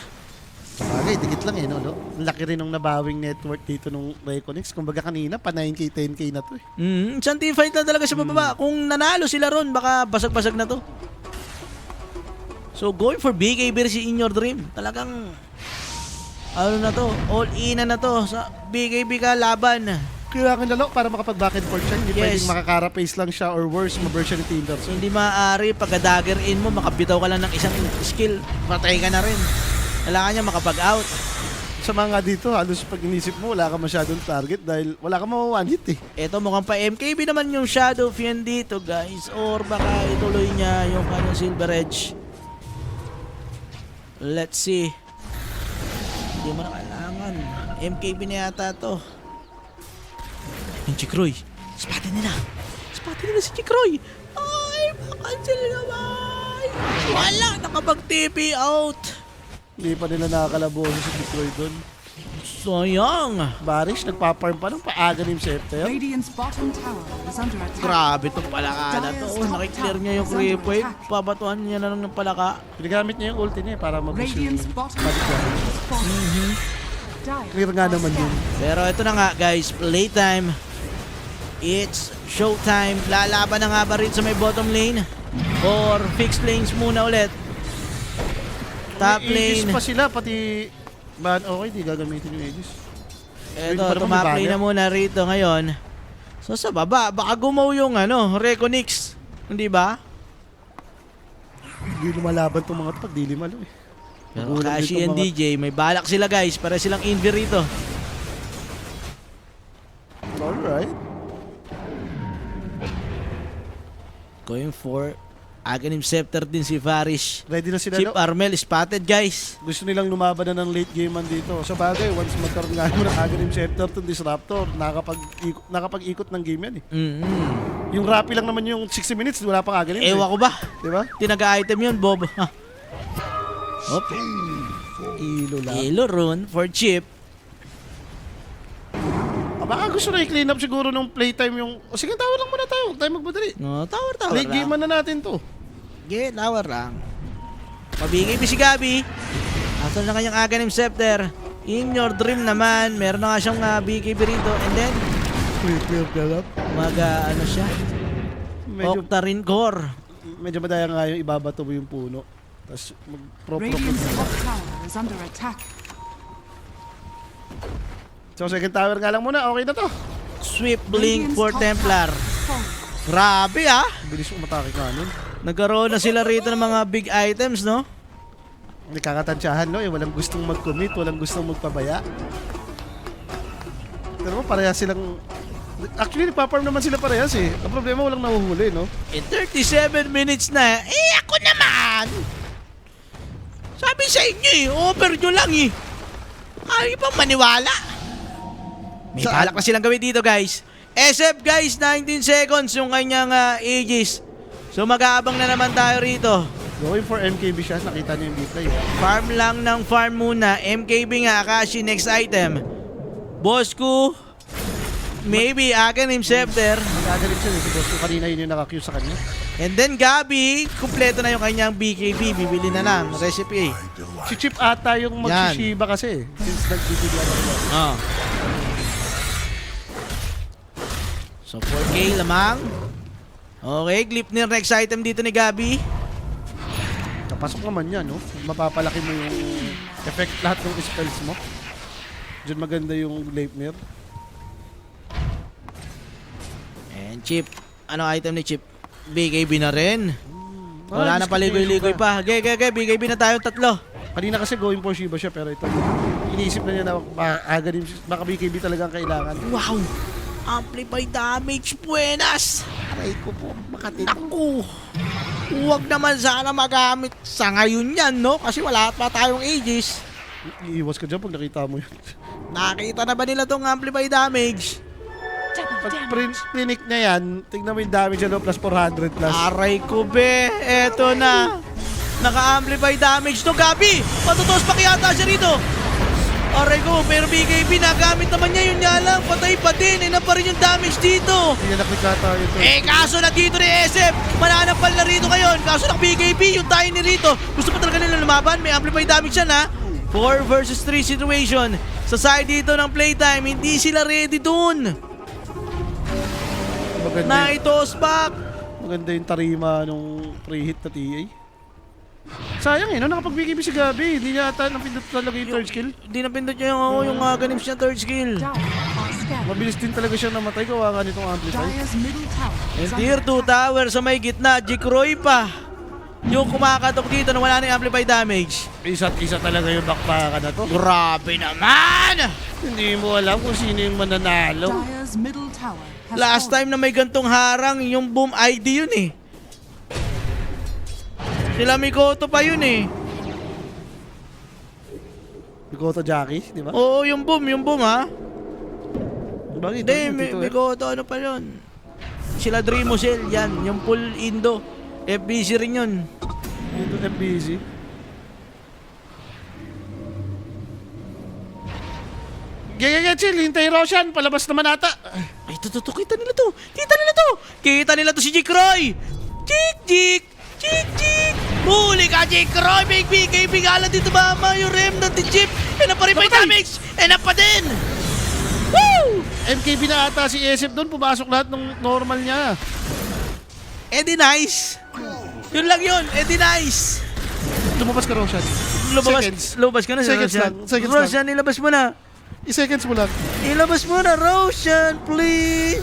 Sabagay, dikit lang eh, no? Laki rin ng nabawing network dito nung Reconix. Kumbaga kanina, pa 9K, 10K na to eh. Isang team fight na talaga sa bababa. Kung nanalo sila ron, baka basag-basag na to. So going for BKB si In Your Dream. Talagang ano na to, all in na to. Sa BKB ka laban. Kailangan lalo para makapag-back and forth siya. Hindi Yes. pwedeng makakarapace lang siya or worse, ma-version ni Tinder. So hindi maaari pagka-dagger in mo, makabitaw ka lang ng isang skill, patay ka na rin. Kailangan niya makapag-out. Sa mga dito, halos pag inisip mo, wala ka masyadong target dahil wala ka one hit eh. Ito mukhang pa MKB naman yung Shadow Fiend dito guys. Or baka ituloy niya yung kanyang Silver Edge. Let's see. Hindi mo na kailangan. MKB na yata to. Yung Jikroy. Spotted nila. Spotted nila si Jikroy. Ay, makancel naman. Wala, nakapag-TP out. Hindi pa nila nakakalaboso si Detroit doon. Sayang. Barish, nagpa-farm pa ng paaga ni Scepter. Radiant's bottom tower is under attack. Grabe itong palaka na to. Oh, nakiklear niya yung creep wave. Pabatuhan niya na lang ng palaka. Pinagamit niya yung ulti niya eh, para mabus yung Radiant's bottom magic tower damage. is falling. Dire Clear nga naman yun. Pero ito na nga guys, playtime. It's showtime. Lalaban na nga ba rin sa may bottom lane? Or fixed lanes muna ulit? Top May Aegis lane. pa sila, pati... Man, okay, di gagamitin yung Aegis. Pwede Ito, pa naman tumaplay may na muna rito ngayon. So sa baba, baka gumaw yung Reconix. Hindi ba? Hindi lumalaban itong mga ito pag di limalo eh. Pero Magulat Kashi din and tong mga- DJ, may balak sila guys. Para silang envy rito. Alright. Going for Aghanim Scepter din si Farish. Ready na sila. Chip Armel spotted guys. Gusto nilang lumaban na ng late game man dito. Sa bagay, once magkaroon nga mo ng Aghanim Scepter to Disruptor, nakapag-ikot ng game yan eh. Yung Rappi lang naman yung 60 minutes, wala pang Aghanim. Ewan ko ba? Diba? Tinaga-item yun, Bob. Ha. Hop. Ilo lang. Elo rune for Chip. Baka gusto na i-clean up siguro nung playtime yung... O sige, tower lang muna tayo. Huwag tayo magmadali. No, tower Late game lang. man na natin to. Okay, tower lang. Mabigay pa si Gabi. Asan na kanyang Aghanim Scepter. In your dream naman, meron na nga siyang BKB rito. And then, ano siya? Medyo, Octarine Core. medyo madaya nga yung ibabato mo yung puno. Tapos mag-pro-pro. Radiant's top tower is under attack. So second tower nga lang muna. Okay na to. Swift Blink Radiant's for top Templar. tower falls. Grabe ah! Bilis umatake ka nun. Nagkaroon na sila rito ng mga big items, no? Hindi kakatansyahan, no? Walang gustong mag-commit, walang gustong magpabaya. Pero parehas silang... Actually, nagpa-farm naman sila parehas eh. Ang problema, walang nahuhuli, no? In 37 minutes na, ako naman! Sabi sa inyo eh, over nyo lang eh. Ayaw pa maniwala. May Saan? balak na silang gawin dito guys. SF guys, 19 seconds yung kanyang Aegis. So mag-aabang na naman tayo rito. Going for MKB siya, nakita niyo yung replay. Farm lang ng farm muna. MKB nga, Akashi, next item. Bosku, maybe Aghanim Scepter. Magagalit siya, si boss ko kanina yun yung naka-queue sa kanya. And then Gabi, kumpleto na yung kanyang BKB. Bibili na lang, recipe. Si Chip ata yung mag-Shiba kasi since nag-BTB ako. Oh. So 4K lamang. Okay, Gleipnir next item dito ni Gabi. Kapasok naman yan, no? Mapapalaki mo yung effect lahat ng spells mo. Diyan maganda yung Gleipnir. And Chip, ano item ni Chip? BKB na rin. Wala na paligoy-ligoy pa. Ge, BKB na tayo tatlo. Kanina kasi going for Shiba siya pero ito iniisip na niya na baka BKB talaga ang kailangan. Wow! Amplify damage, buenas! Aray ko po, makatid. Naku! Huwag naman sana magamit sa ngayon yan, no? Kasi wala pa tayong Aegis. Iiwas ka dyan pag nakita mo yun. Nakita na ba nila tong amplify damage? Pag clinic niya yan, tignan mo yung damage niya plus 400 plus. Aray ko be, eto na. Naka-amplify damage to, Gabi! Patutos pa kaya siya rito. Aray ko, pero BKB nagamit naman niya, yun nga lang, patay pa din, ina pa rin yung damage dito. Hindi na naklikata tayo ito. Kaso na dito ni SF, mananapal na rito ngayon, kaso ng BKB, yung tayo ni rito. Gusto pa talaga nila lumaban, may amplify damage yan ha. 4 versus 3 situation. Sa side dito ng playtime, hindi sila ready dun. Maganda, Na-toss back. maganda yung tarima nung pre-hit na TA. Sayang no? Nakapag-BKB si Gabi. Hindi niya ata napindot talaga yung third skill. Hindi napindot niya yung ganim siya third skill. Dire are scanning. Mabilis din talaga siya namatay. Gawa nga nitong amplify. Dire's middle tower And is tier 2 tower sa may gitna, Jikroy pa. Yung kumakatok dito na wala na yung amplify damage. Isa't isa talaga yung bakbakan na to. Grabe naman! Hindi mo alam kung sino yung mananalo. Dire's middle tower has Last time na may gantong harang, yung boom ID yun eh. Sila Mikoto pa yun eh. Mikoto Jackie, di ba? Oo, yung boom ha. Bakit? Hindi, Mikoto ano pa yun. Sila Dreamosel, yan. Yung full Indo. FBC rin yun. Dito FBZ. Gaya, chill. Hintay Roshan. Palabas naman ata. Ay, to. Kita nila to. Kita nila to si Jikroy. Jik. Huli ka, Jikroy. Big BKB gala dito mama. Yung remnant ni Chip. And pa rin may damage. And pa din. Woo! MKB na ata si SF doon. Pumasok lahat ng normal niya. Eddie Nice. Yun lang yun. Eddie Nice. Lumabas ka, Roshan. Lumabas ka na. Seconds lang. Roshan, ilabas mo na. I-seconds mo lang. Ilabas mo na, Roshan, please.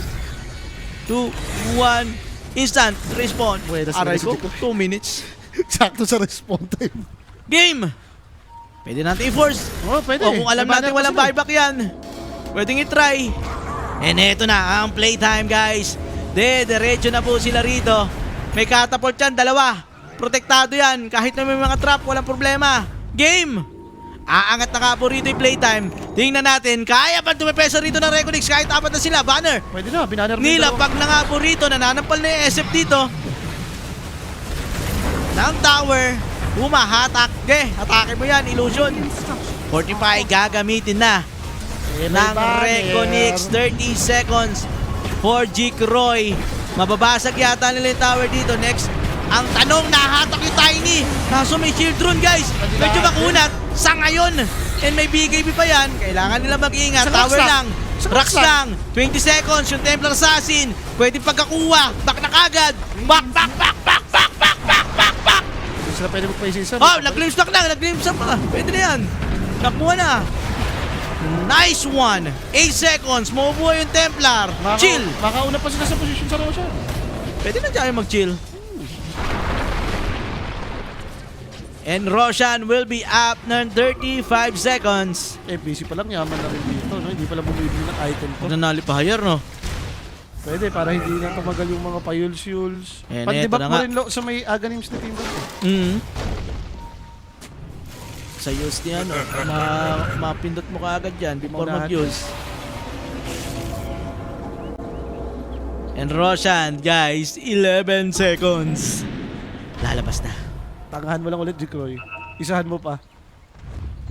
2, 1. Instant respawn. Buenas, Aray buenas, ko, 2 minutes. Sakto sa respawn time. Game! Pwede natin i-force. Oh, pwede. O kung alam May natin banner walang pa sila. buyback yan, pwedeng i-try. And eto na ang playtime, guys. Diretso na po sila rito. May catapult yan, dalawa. Protektado yan. Kahit na may mga trap, walang problema. Game! Aangat na nga po rito yung playtime. Tingnan natin, kaya ba tumipesa rito ng Reconix kahit apat na sila? Banner! Pwede na, binaner mo Nilapag na nga po rito, nananampal na yung SF dito. Ng tower, humahatak. Atake mo yan, illusion. Instruction. 45 gagamitin na ng Reconix. 30 seconds for Jake Roy. Mababasag yata nila yung tower dito. Next, ang tanong, nahatak yung Tiny. Kaso may shield rune, guys. Medyo makunat sa ngayon. And may BKB pa yan. Kailangan nila mag-ingat. Sa Tower Rax lang. Rax lang. 20 seconds. Yung Templar Assassin. Pwede pagkakuha. Back na kagad. Back. Hindi sila pwede magpa-isa. Oh, nag-glimpse lock lang. Nag-glimpse lock pa. Pwede na yan. Nakuha na. Nice one. 8 seconds. Mabubuhay yung Templar. Chill. Makauna pa sila sa position sa Roshan. Pwede na dyan mag-chill. And Roshan will be up ng 35 seconds. FBC pa lang, yaman na rin dito. No? Hindi pala bumibili ng item to. Nanali pa higher, no? Pwede, para hindi na tumagal yung mga payuls-yuls. Ayan, Pandibak eto na mo nga. rin sa may Aganims na team. Sa use niya, no? Mapindot mo kaagad dyan before Maunahan. mag-use. And Roshan, guys, 11 seconds. Lalabas na. Tangahan mo lang ulit, Jikroy. Isahan mo pa.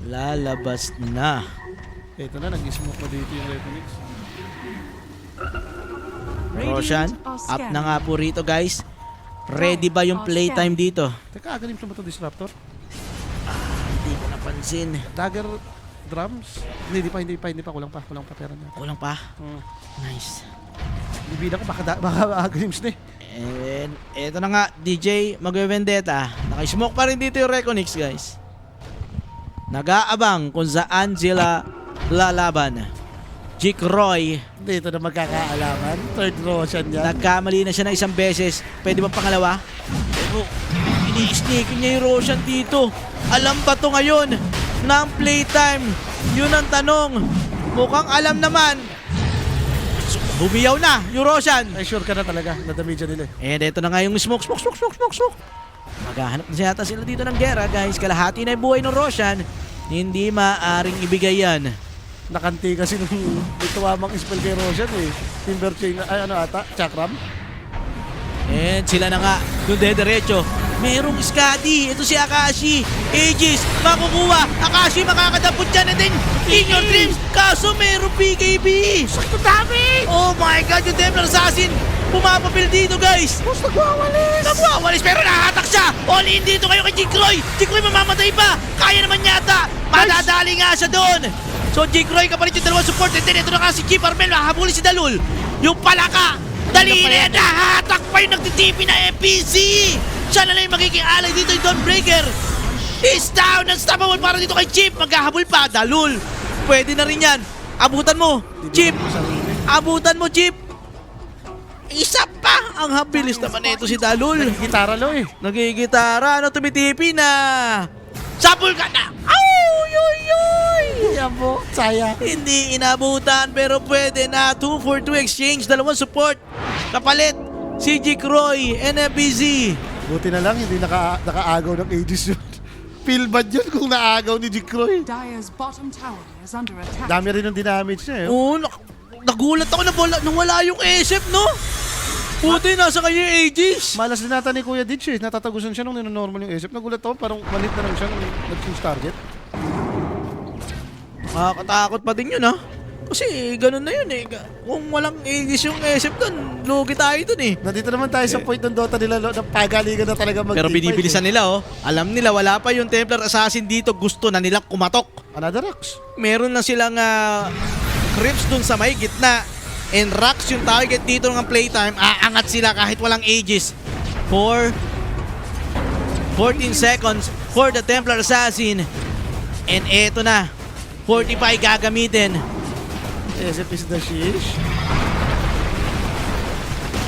Lalabas na. Ito na, nag-smoke na dito yung Reconix. Roshan, up na nga po rito, guys. Ready ba yung playtime dito? Teka, Aganims na ba ito, Disruptor? Hindi ko napansin. Dagger drums? Hindi pa. Kulang pa pera na. Kulang pa. Nice. Bibida ko, baka Aganims na eh. And eto na nga, DJ Magwe-Vendetta. Naka-smoke pa rin dito yung Reconix, guys. Nag-aabang kung saan sila lalaban. Jake Roy, Dito na magkakaalaman. Third Roshan yan. nagkamali na siya ng isang beses. Pwede ba pangalawa? Pero ini-sneaking niya yung Roshan dito. Alam ba to ngayon ng playtime? Yun ang tanong. Mukhang alam naman. Bumiyaw na yung Roshan. Ay, sure ka na talaga. Nadamage nila eh. And ito na nga yung smoke. Maghahanap na yata sila dito ng gera, guys. Kalahati na yung buhay ng Roshan. Hindi maaring ibigay yan. Nakanti kasi nung may tumamang spell kay Roshan eh. Timber Chain, ay ano ata? Chakram? And sila na nga, doon diretso. Merong Skadi. Ito si Akashi. Aegis, makukuha. Akashi, makakadapot dyan. And then, in your dreams. Kaso merong BKB. Sakto dami. Oh my God, yung Templar Assassin. Pumapapil dito, guys. Tapos nagwawalis, pero nahatak siya. All in dito kayo kay Jikroy. Jikroy mamamatay pa. Kaya naman yata. Madadali nga siya doon. So Jikroy kapalit yung dalawang support. And then ito na nga si Chip Armel. Mahabulin si Dalul. Yung palaka. Dali na yan. Nahatak pa yung nagtitipi na FPC. Siya na lang yung magiging alay dito yung Dawnbreaker. He's down. Unstoppable para dito kay Chip. Maghahabol pa. Dalul. Pwede na rin yan. Abutan mo. Chip. Abutan mo, Chip. Isa pa. Ang habilis naman ito si Dalul. Gitara lo eh. Nagigitara. Ano, tumitipi na. Sabol ka na. Ay. Yan po, saya. Hindi inabutan pero pwede na. 2 for 2 exchange. Dalawang support. Kapalit. Si Jake Roy. NFBZ. Buti na lang, hindi nakaagaw ng Aegis yun. Feel bad yun kung naagaw ni Jikroy. Dire's bottom tower is under attack. Dami rin ang dinamage niya eh. Oo, nagulat ako nung wala yung SF, no? Puti, nasa kanya yung Aegis. Malas din nata ni Kuya Ditch eh. Natatagusan siya nung ninonormal yung SF. Nagulat ako, parang malit na lang siya nung nag-choose target. Makakatakot pa din yun, ha? Kasi ganun na yun eh. Kung walang Aegis yung SF doon, lugi tayo doon eh. Nandito naman tayo sa point ng Dota nila, ng pagaligan na talaga mag-team Pero fight, binibilisan eh. nila, oh. Alam nila, wala pa yung Templar Assassin dito. Gusto na nilang kumatok. Another Rocks. Meron na silang creeps dun sa may gitna. And Rax yung target dito ng playtime. Aangat sila kahit walang Aegis. For 14 seconds for the Templar Assassin. And eto na. 45 gagamitin. SF is the shish.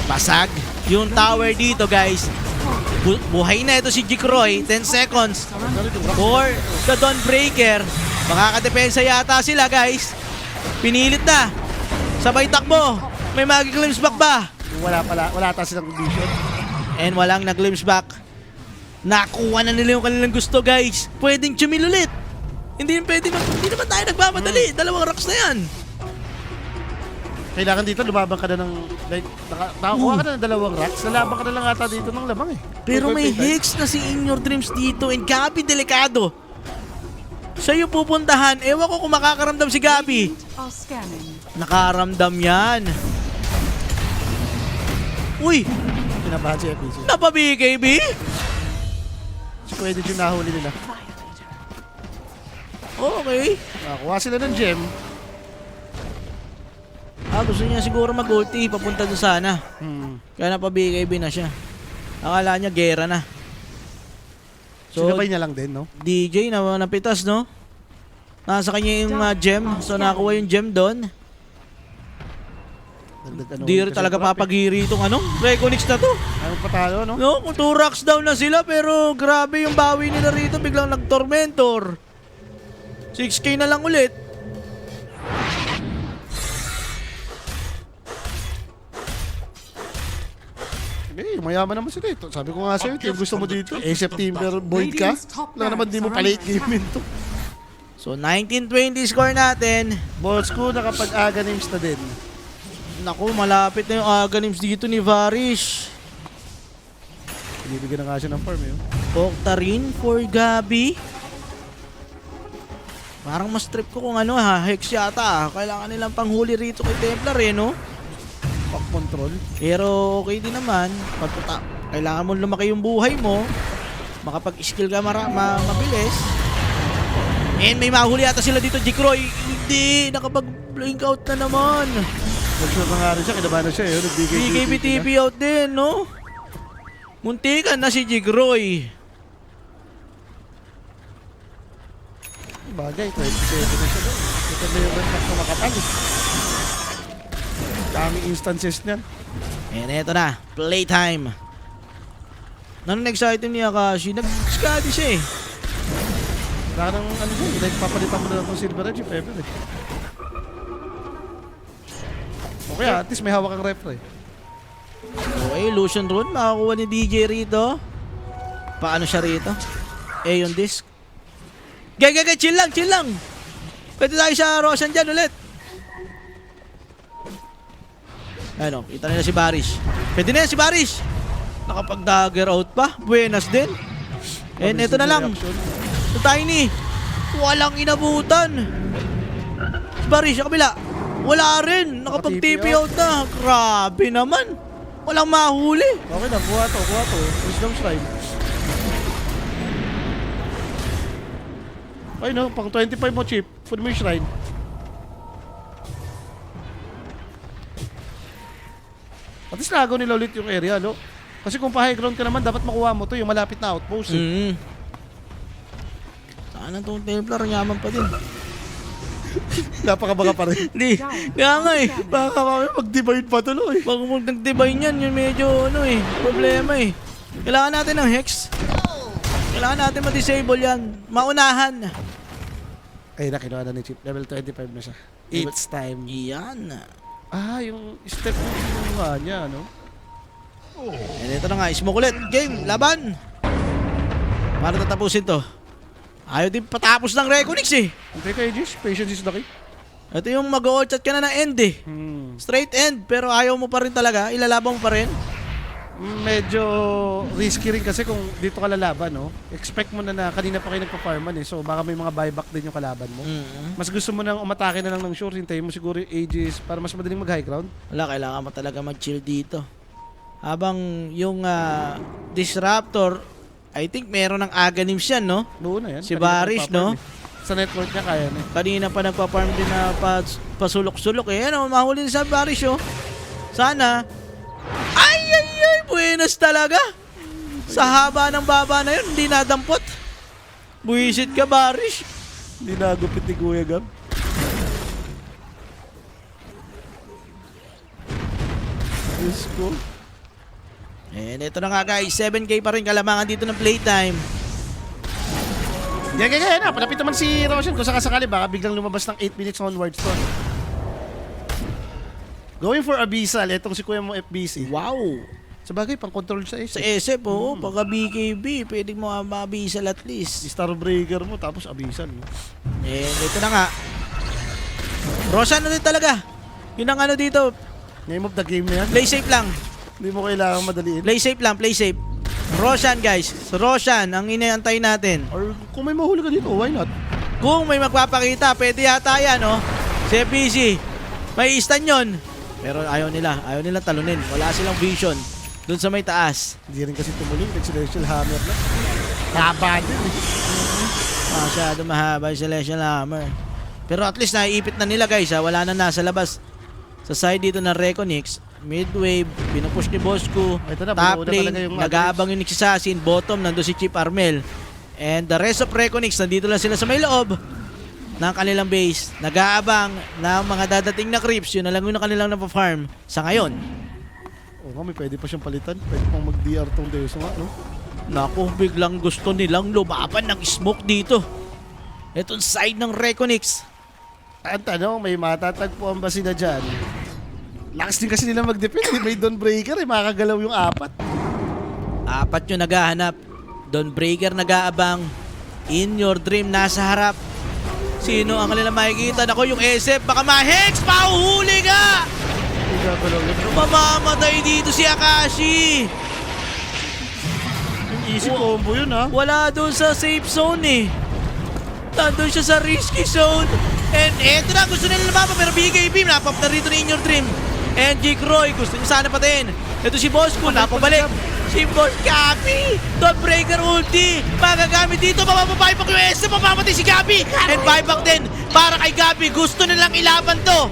Basag. yung tower dito, guys. Buhay na ito si Jikroy. 10 seconds for the Dawnbreaker. Makakadepensa yata sila, guys. Pinilit na. Sabay takbo. May mag-glimpse back ba? Wala ata silang condition. And walang nag-glimpse back. Nakuha na nila yung kanilang gusto, guys. Pwedeng chumil ulit. Hindi naman tayo nagmamadali. Dalawang rocks na yan. Kailangan dito lumaban ka na ng like nakakuha ka na ng dalawang racks. Lalaban ka na lang ata dito ng lamang eh. Pero may Hex na si In Your Dreams dito and Gabi delikado. Siya yung pupuntahan. Ewan ko kung makakaramdam si Gabi. Are scanning. Nakaramdam yan. Uy! Pinabahan si FPC. Napa-BKB? Si Kuya yung nahuli nila. Okay. Nakakuha sila ng gem. Gusto niya siguro mag-ulti. Papunta doon sana. Kaya napa-BKB na siya. Akala niya gera na. So, Sinabay niya lang din, no? DJ na napitas, no? Nasa kanya yung gem. So, nakakuha yung gem doon. Di rin talaga papagiri itong Reconix na to. Ano patalo, no? No, 2 rocks down na sila pero grabe yung bawi nila rito. Biglang nag-tormentor. 6K na lang ulit. Eh, mayaman naman sila ito. Sabi ko nga sa'yo, team gusto mo dito. September Void ka. Wala naman di mo pa late game to. So, 19-20 score natin. Balls ko, nakapag-aga names na din. Naku, malapit na yung Aganims dito ni Varish. Binibigyan na nga siya ng farm, yun. Octarine for Gabi. Parang mas trip ko kung Hex yata. Kailangan nilang panghuli rito kay Templar no? Pag-control. Pero okay din naman. Kailangan mo lumaki yung buhay mo. Makapag-skill ka mabilis. And may mahuli yata sila dito, Jikroy. Hindi, nakapag-blink out na naman. Nag-shot na nga rin siya, kinabahan na siya yun. BKB TP out din, no? Muntikan na si Jikroy. Bagay, 27 na siya doon. Ito na yung rank na makapal. Daming instances niyan. And eto na, playtime. Next item ni Akashi, nag-scadi siya eh. Parang siya, like papalitan mo na itong Silver Edge, yung Pepper eh. Okay, at least may hawak ang refre. Okay, Illusion Rune, makakuha ni DJ rito. Paano siya rito? Yung disc. Gay, chill lang. Pwede tayo sa Roshan dyan ulit. Kita nila si Barish. Pwede na yan si Barish. Nakapag-dagger out pa. Buenas din. And ito na lang. Ito Tiny. Walang inabutan. Si Barish sa kabila. Wala rin. Nakapag-TP out na. Grabe naman. Walang mahuli. Okay na, kuha to. Wisdom Shrine. Ay no, pang 25 mo chip. Put mo yung shrine. At least nagaw nila ulit yung area, no? Kasi kung pa-high ground ka naman, dapat makuha mo to yung malapit na outpost. Sana itong Templar, yaman pa din. Napakabaga pa rin. Hindi, kaya nga eh. Baka kami mag-divide pa tuloy. Pag nag-divine yan, yun medyo problema eh. Kailangan natin ng Hex. Kailangan natin ma-disable yan. Maunahan. Ay, nakinuha na ni Chip. Level 25 na siya. It's time. Yan. Yung step yung kinuha niya, no? And ito na nga, smoke ulit. Game, laban. Para tatapusin to. Ayaw din patapos ng Reconix eh. Hindi kay Jish, patience is the key. Ito yung mag-all chat ka na ng end eh. Straight end, pero ayaw mo pa rin talaga. Ilalaban mo pa rin. Medyo risky rin kasi kung dito ka lalaban, no? Expect mo na kanina pa kayo nagpa-farman eh. So baka may mga buyback din yung kalaban mo. Mas gusto mo nang umatake na lang ng shore, hintayin mo siguro yung ages para mas madaling mag-high ground. Wala, kailangan mo talaga mag-chill dito. Habang yung Disruptor, I think meron ng Aganims yan, no? Buo na yan. Si Kanina Barish, nagpa-farm no? eh. Sa network niya kaya na eh. Kanina pa nagpa-farm din na pasulok-sulok eh. Mahuli din sa Barish, oh. Sana. Ay! Buenas talaga. Sa haba ng baba na yun, hindi nadampot. Buwisit ka, Barish. Hindi nagupit ni Kuya Gab. Diyos ko. And ito na nga guys, 7K pa rin kalamangan dito ng playtime. Yan na. Palapit naman si Roshan. Kung sakasakali, baka biglang lumabas ng 8 minutes onwards to. Going for Abyssal. Itong si Kuya mo FBC. Wow! Sa bagay, pang control sa Sa isa. SF, pagka BKB, pwede mo mabisal at least. Starbreaker mo, tapos Abyssal. No? And ito na nga. Roshan na rin talaga. Yun ang ano dito, Name of the game na yan. play safe lang. Hindi mo kailangan madaliin. Play safe lang, play safe. Roshan guys, so Roshan ang inaantay natin. Or kung may mahuli ka dito, why not? Kung may magpapakita, pwede yata yan, no? Si FBC, may stun yun. Pero ayaw nila talunin. Wala silang vision dun sa may taas. Hindi rin kasi tumuloy. Celestial Hammer lang. Haba din eh. Masyado mahaba yung Celestial Hammer. Pero at least naiipit na nila guys, ha? Wala na nasa labas. Sa side dito ng Reconix, mid-wave, pinupush ni Bosco, Ito na, top buo na lane, talaga yung nag-aabang yung Assassin, bottom, nando si Chief Armel. And the rest of Reconix, nandito lang sila sa may loob ng kanilang base. Nag-aabang ng mga dadating na creeps, yun na lang yung kanilang napafarm sa ngayon. Oo nga, may pwede pa siyang palitan. Pwede pang mag-DR tong Deus nga, no? Naku, biglang gusto nilang lumaban ng smoke dito. Itong side ng Reconix. Ang tanong, may matatagpuan ba sila dyan? Lakas din kasi nila mag-defend. May Dawnbreaker eh, makakagalaw yung 4. Apat yung naghahanap. Dawnbreaker nag-aabang. In your dream, nasa harap. Sino ang kanilang makikita? Nako, yung SF, baka ma-hex! Pauhuli ka! Mamamatay dito si Akashi! Yung easy combo yun ha. Wala doon sa safe zone eh. Nandun siya sa risky zone. And eto na, gusto nila lumaba pero BKB, napap na rito ni In Your Dream. And Jake Roy, gusto niya sana patayin. Ito si Bosco, napabalik. Si Boss Gabi, Dawnbreaker ulti, magagamit dito, mapapabuyback yung SM, mamamatay si Gabi. And buyback din para kay Gabi, gusto nilang ilaban to.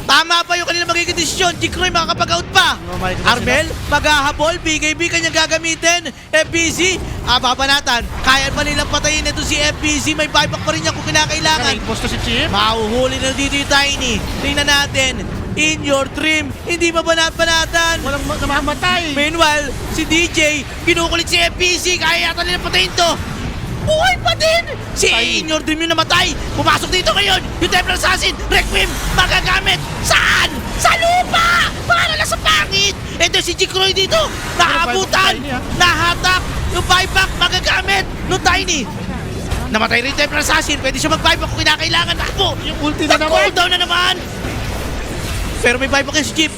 Tama pa yung kanilang magiging desisyon. Jake Roy makakapag-out pa. Armel, maghahabol, BKB kanyang gagamitin. FBC, babanatan. Kaya pa nilang patayin ito si FBC. May buyback pa rin niya kung kinakailangan. Posto si Chip. Mahuhuli na dito yung Tiny. Tingnan natin. In Your Dream, hindi ba banat-banatan? Walang namamatay. Meanwhile, si DJ, kinukulit si FBC. Kaya yata nila patayin to. Buhay pa din! Si In Your Dream yung namatay. Pumasok dito ngayon. Yung Templar Assassin, Requiem, magagamit. Saan? Sa lupa! Para lang sa pangit. Ito si Jikroy dito. Naabutan. Nahatak. Yung buyback, magagamit. No Tiny. Namatay rin yung Templar Assassin. Pwede siya mag-buyback kung kinakailangan. Takbo. Yung ulti na naman. Cooldown na naman. Pero may buyback yan si Jeep.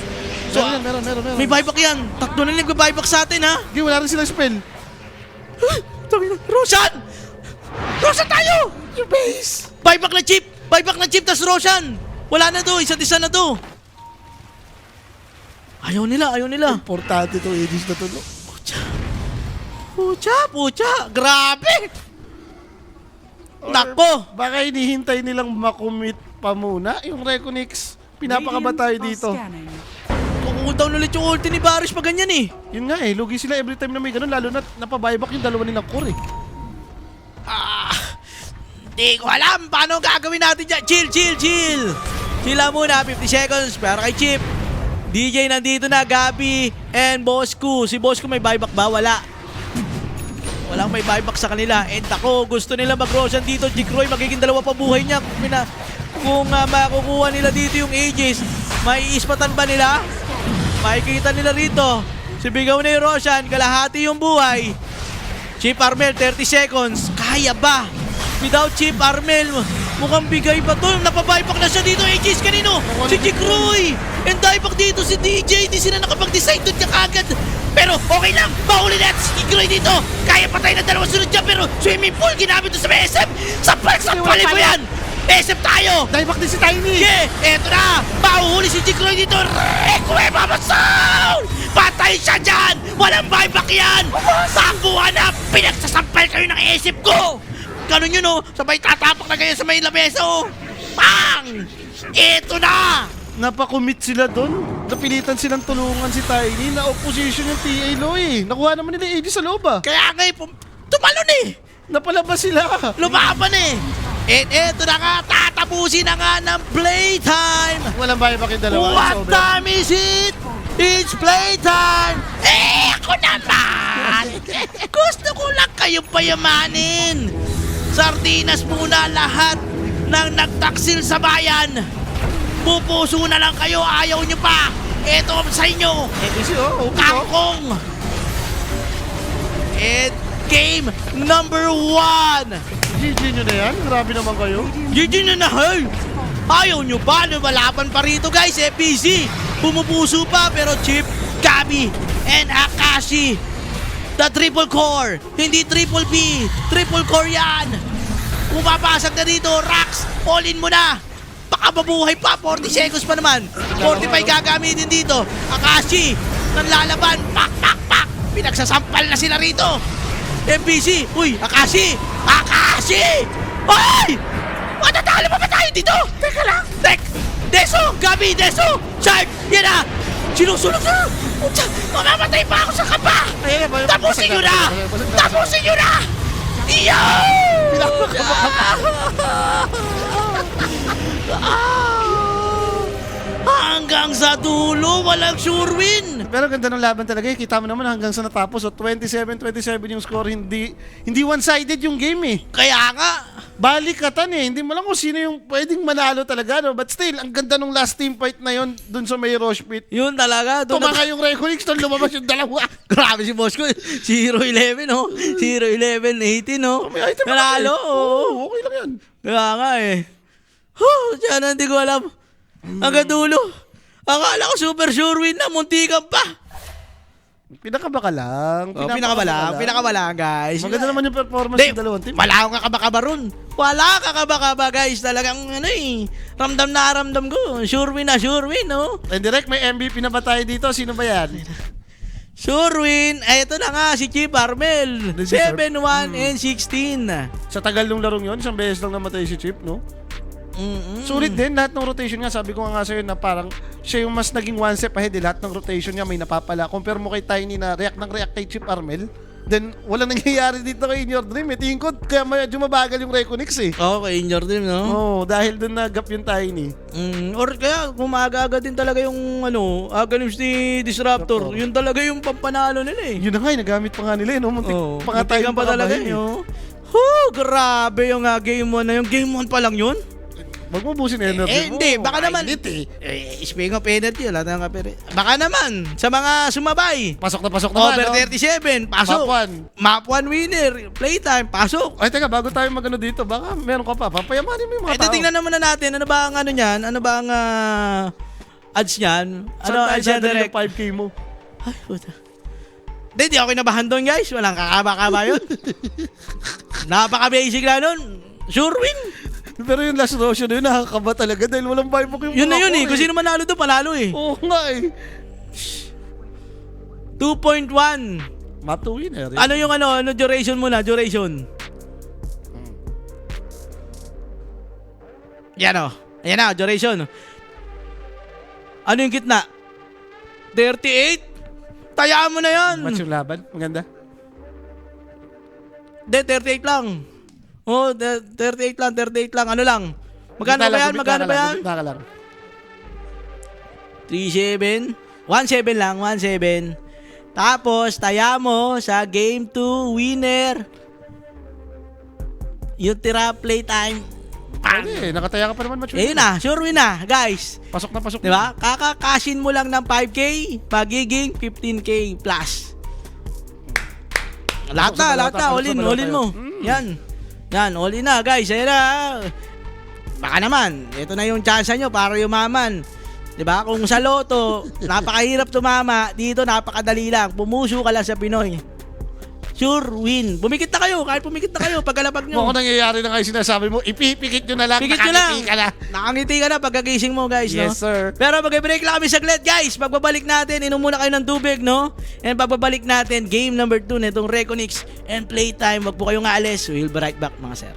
So, meron. may buyback yan. Tatlo na nag-buyback sa atin, ha? Hindi, wala rin silang spell. Roshan! Roshan tayo! Your base! Buyback na Jeep! Buyback na Jeep, tas Roshan! Wala na to, isa't isa na to. Ayaw nila. Importante itong Aegis na to. No? Pucha! Grabe! Nakpo! Baka hinihintay nilang makumit pa muna yung Reconix. Pinapakaba tayo Radiant dito. are scanning. Kukudown ulit yung ulti ni Barish pa ganyan eh. Yun nga eh, lugi sila every time na may ganun. Lalo na napabuyback yung dalawa nilang core eh. Di ko alam paano gagawin natin dyan. Chill! Chill lang muna, 50 seconds para kay Chip. DJ nandito na, Gabi and Bosco. Si Bosco may buyback ba? Wala. Walang may buyback sa kanila. And ako, gusto nila mag-Roshan dito. Jikroy, magiging dalawa pa buhay niya. Kung makukuha nila dito yung Aegis, may ispatan ba nila? Makikita nila rito. Sibigaw na yung Roshan, kalahati yung buhay. Chip Armel, 30 seconds. Kaya ba? Without Chip Armel, mukhang bigay pa to. Napabuyback na siya dito. Aegis kanino? Si Jikroy. And dieback dito si DJ. Di sila nakapag-decide doon niya kagad. Pero okay lang, mahuli natin si Jikroy dito. Kaya patay na dalawa sunod dyan. Pero swimming pool ginamit doon sa SM. Sampalin mo yan. SM tayo! Dieback din si Tiny! Yeah! Eto na! Mahuhuli si Jikroy dito! Requiem of a Soul! Patay siya dyan! Walang buyback yan! Takuha na! Pinagsasampal kayo ng SM ko! Ganun yun oh! Sabay tatapak na kayo sa may lamesa oh! Pang! Eto na! Napakomit sila doon. Napilitan silang tulungan si Tiny. Na-opposition yung TA Loy. Nakuha naman nila Aegis sa loob ah. Kaya nga tumalon eh! Napalabas sila. Lumaban eh! And eto na nga, tatapusin na nga ng playtime! Walang buyback yung dalawa. What Sobra. time is it? It's playtime! ko naman! Gusto ko lang kayong payamanin! Sardinas muna lahat ng nagtaksil sa bayan! Pupuso na lang kayo, ayaw nyo pa! Ito sa inyo! Easy, oh. Kangkong! And game number 1! GG nyo na yan. Grabe naman kayo. GG na hey! Ayaw nyo ba? Lumalaban pa rito guys, FPC! Pumupuso pa pero Chip, Gabi, and Akashi! The triple core! Hindi triple B! Triple core yan! Pumapasag na dito, Rax! All in mo na! Baka mabuhay pa, 40 seconds pa naman. 45 gagamitin dito. Akashi, nanlalaban. Pak, pak, pak. Pinagsasampal na sila rito. MPC, uy, Akashi! Akashi! Ay! Matatalo pa ba tayo dito? Teka lang. Deso, Gabi, Deso. Shark, yan na. Sinusunod na. Mamamatay pa ako sa kapa. Tapusin nyo na. Tapusin nyo na. Iyo! Hanggang sa dulo, walang sure win. Pero ganda ng laban talaga. Kita mo naman hanggang sa natapos. So 27-27 yung score. Hindi one-sided yung game eh. Kaya nga, Balikatan eh. Hindi mo lang kung sino yung pwedeng manalo talaga. No? But still, ang ganda nung last team fight na yun dun sa may Roche Pit. yun talaga. Doon Tumaka yung Reconix, doon lumabas yung dalawa. Grabe si boss ko. 0-11, no? 0-11, 18, no? May item na Nanalo, kasi. oo. Oo, okay lang yan. Kaya nga eh. Diyan, hindi ko alam. Hanggang dulo. Akala ko super sure win na. Muntikan pa. Pinakabaka lang. Pinakaba lang, guys. Maganda naman yung performance Di, ng dalawang team. wala akong kakaba-kaba ron. Wala kakaba-kaba, guys. Talagang ano eh. Ramdam na ramdam ko. Sure win na, sure win, no? And direct, may MVP na ba tayo dito? Sino ba yan? Sure win. Eto na nga, si Chip Armel. Deserve. 7-1 and 16. Sa tagal nung larong yun, isang beses lang namatay si Chip, no? Sulit din, lahat ng rotation nga, sabi ko nga sa'yo na parang siya yung mas naging one step ahead, lahat ng rotation niya may napapala. Compare mo kay Tiny na react kay Chip Armel, then wala nangyayari dito kay In Your Dream. Tingin ko, kaya medyo mabagal yung Reconix eh. Okay, in your dream, no? Oo, dahil doon na-gap yung Tiny. Or kaya, kumagaga din talaga yung agalim si Disruptor. Yun talaga yung pampanalo nila eh. Yun na nga, nagamit pa nga nila eh, no? Muntik pa nga tayo pa talaga yun. Grabe yung game 1 na yung game 1 pa lang yun. Wag mo busin energy mo. Hindi, baka naman. Speaking of energy, wala na nga pero. Baka naman, sa mga sumabay. Pasok naman, Over no? 37, pasok. Map 1 winner, playtime, pasok. Ay, teka, bago tayo magano dito, baka meron ka pa. Papayamanin mo yung mga tao. Tingnan naman na natin, ano ba ang ano niyan? Ano ba ang ads niyan? Saan Ano tayo ads niyan dadali direct? yung 5K mo? Ay, puta. Hindi ako kinabahan doon, guys. Walang kakaba-kaba yun. Napaka-basic na nun. Sure win. Pero yung last rotation na yun, nakakaba talaga dahil walang buyback yung Yun na mga yun ko eh. Kung sino manalo doon, panalo eh. Oo nga eh. 2.1. Map to winner. Ano yung ano duration muna? Duration. Yan o. Ayan na, duration. Ano yung gitna? 38? Tayaan mo na yan. Match yung laban. Maganda. Hindi, 38 lang. Oh, 38 lang. Ano lang? Magkano ba yan? Magkano ba yan? Baka lang. 3-7. 1-7 lang, 1-7. Tapos, taya mo sa game 2 winner. Yung tira playtime. Pwede, nakataya ka pa naman match. Ayun na, sure win na, guys. Pasok na pasok. Diba? Kakakasin mo lang ng 5K, magiging 15K plus. Lahat na, all in mo. Yan, all in na, guys. Ayun na. Baka naman, ito na yung chance nyo para yumaman. Diba? Kung sa loto, napakahirap tumama, dito napakadali lang. Pumuso ka lang sa Pinoy. Sure win. Pumikit na kayo, kahit pumikit na kayo pagkalapag nyo. Kung nangyayari na kayo sinasabi mo, ipipikit nyo na lang, Pikit nyo lang. nakangiti ka na. Nakangiti ka na pagkagising mo, guys, no? Yes, sir. Pero mag-break lang kami saglit, guys. Pagbabalik natin, inom muna kayo ng tubig, no? And pagbabalik natin, game number 2 na itong Reconix and Playtime. Wag po kayong aalis. We'll be right back, mga sir.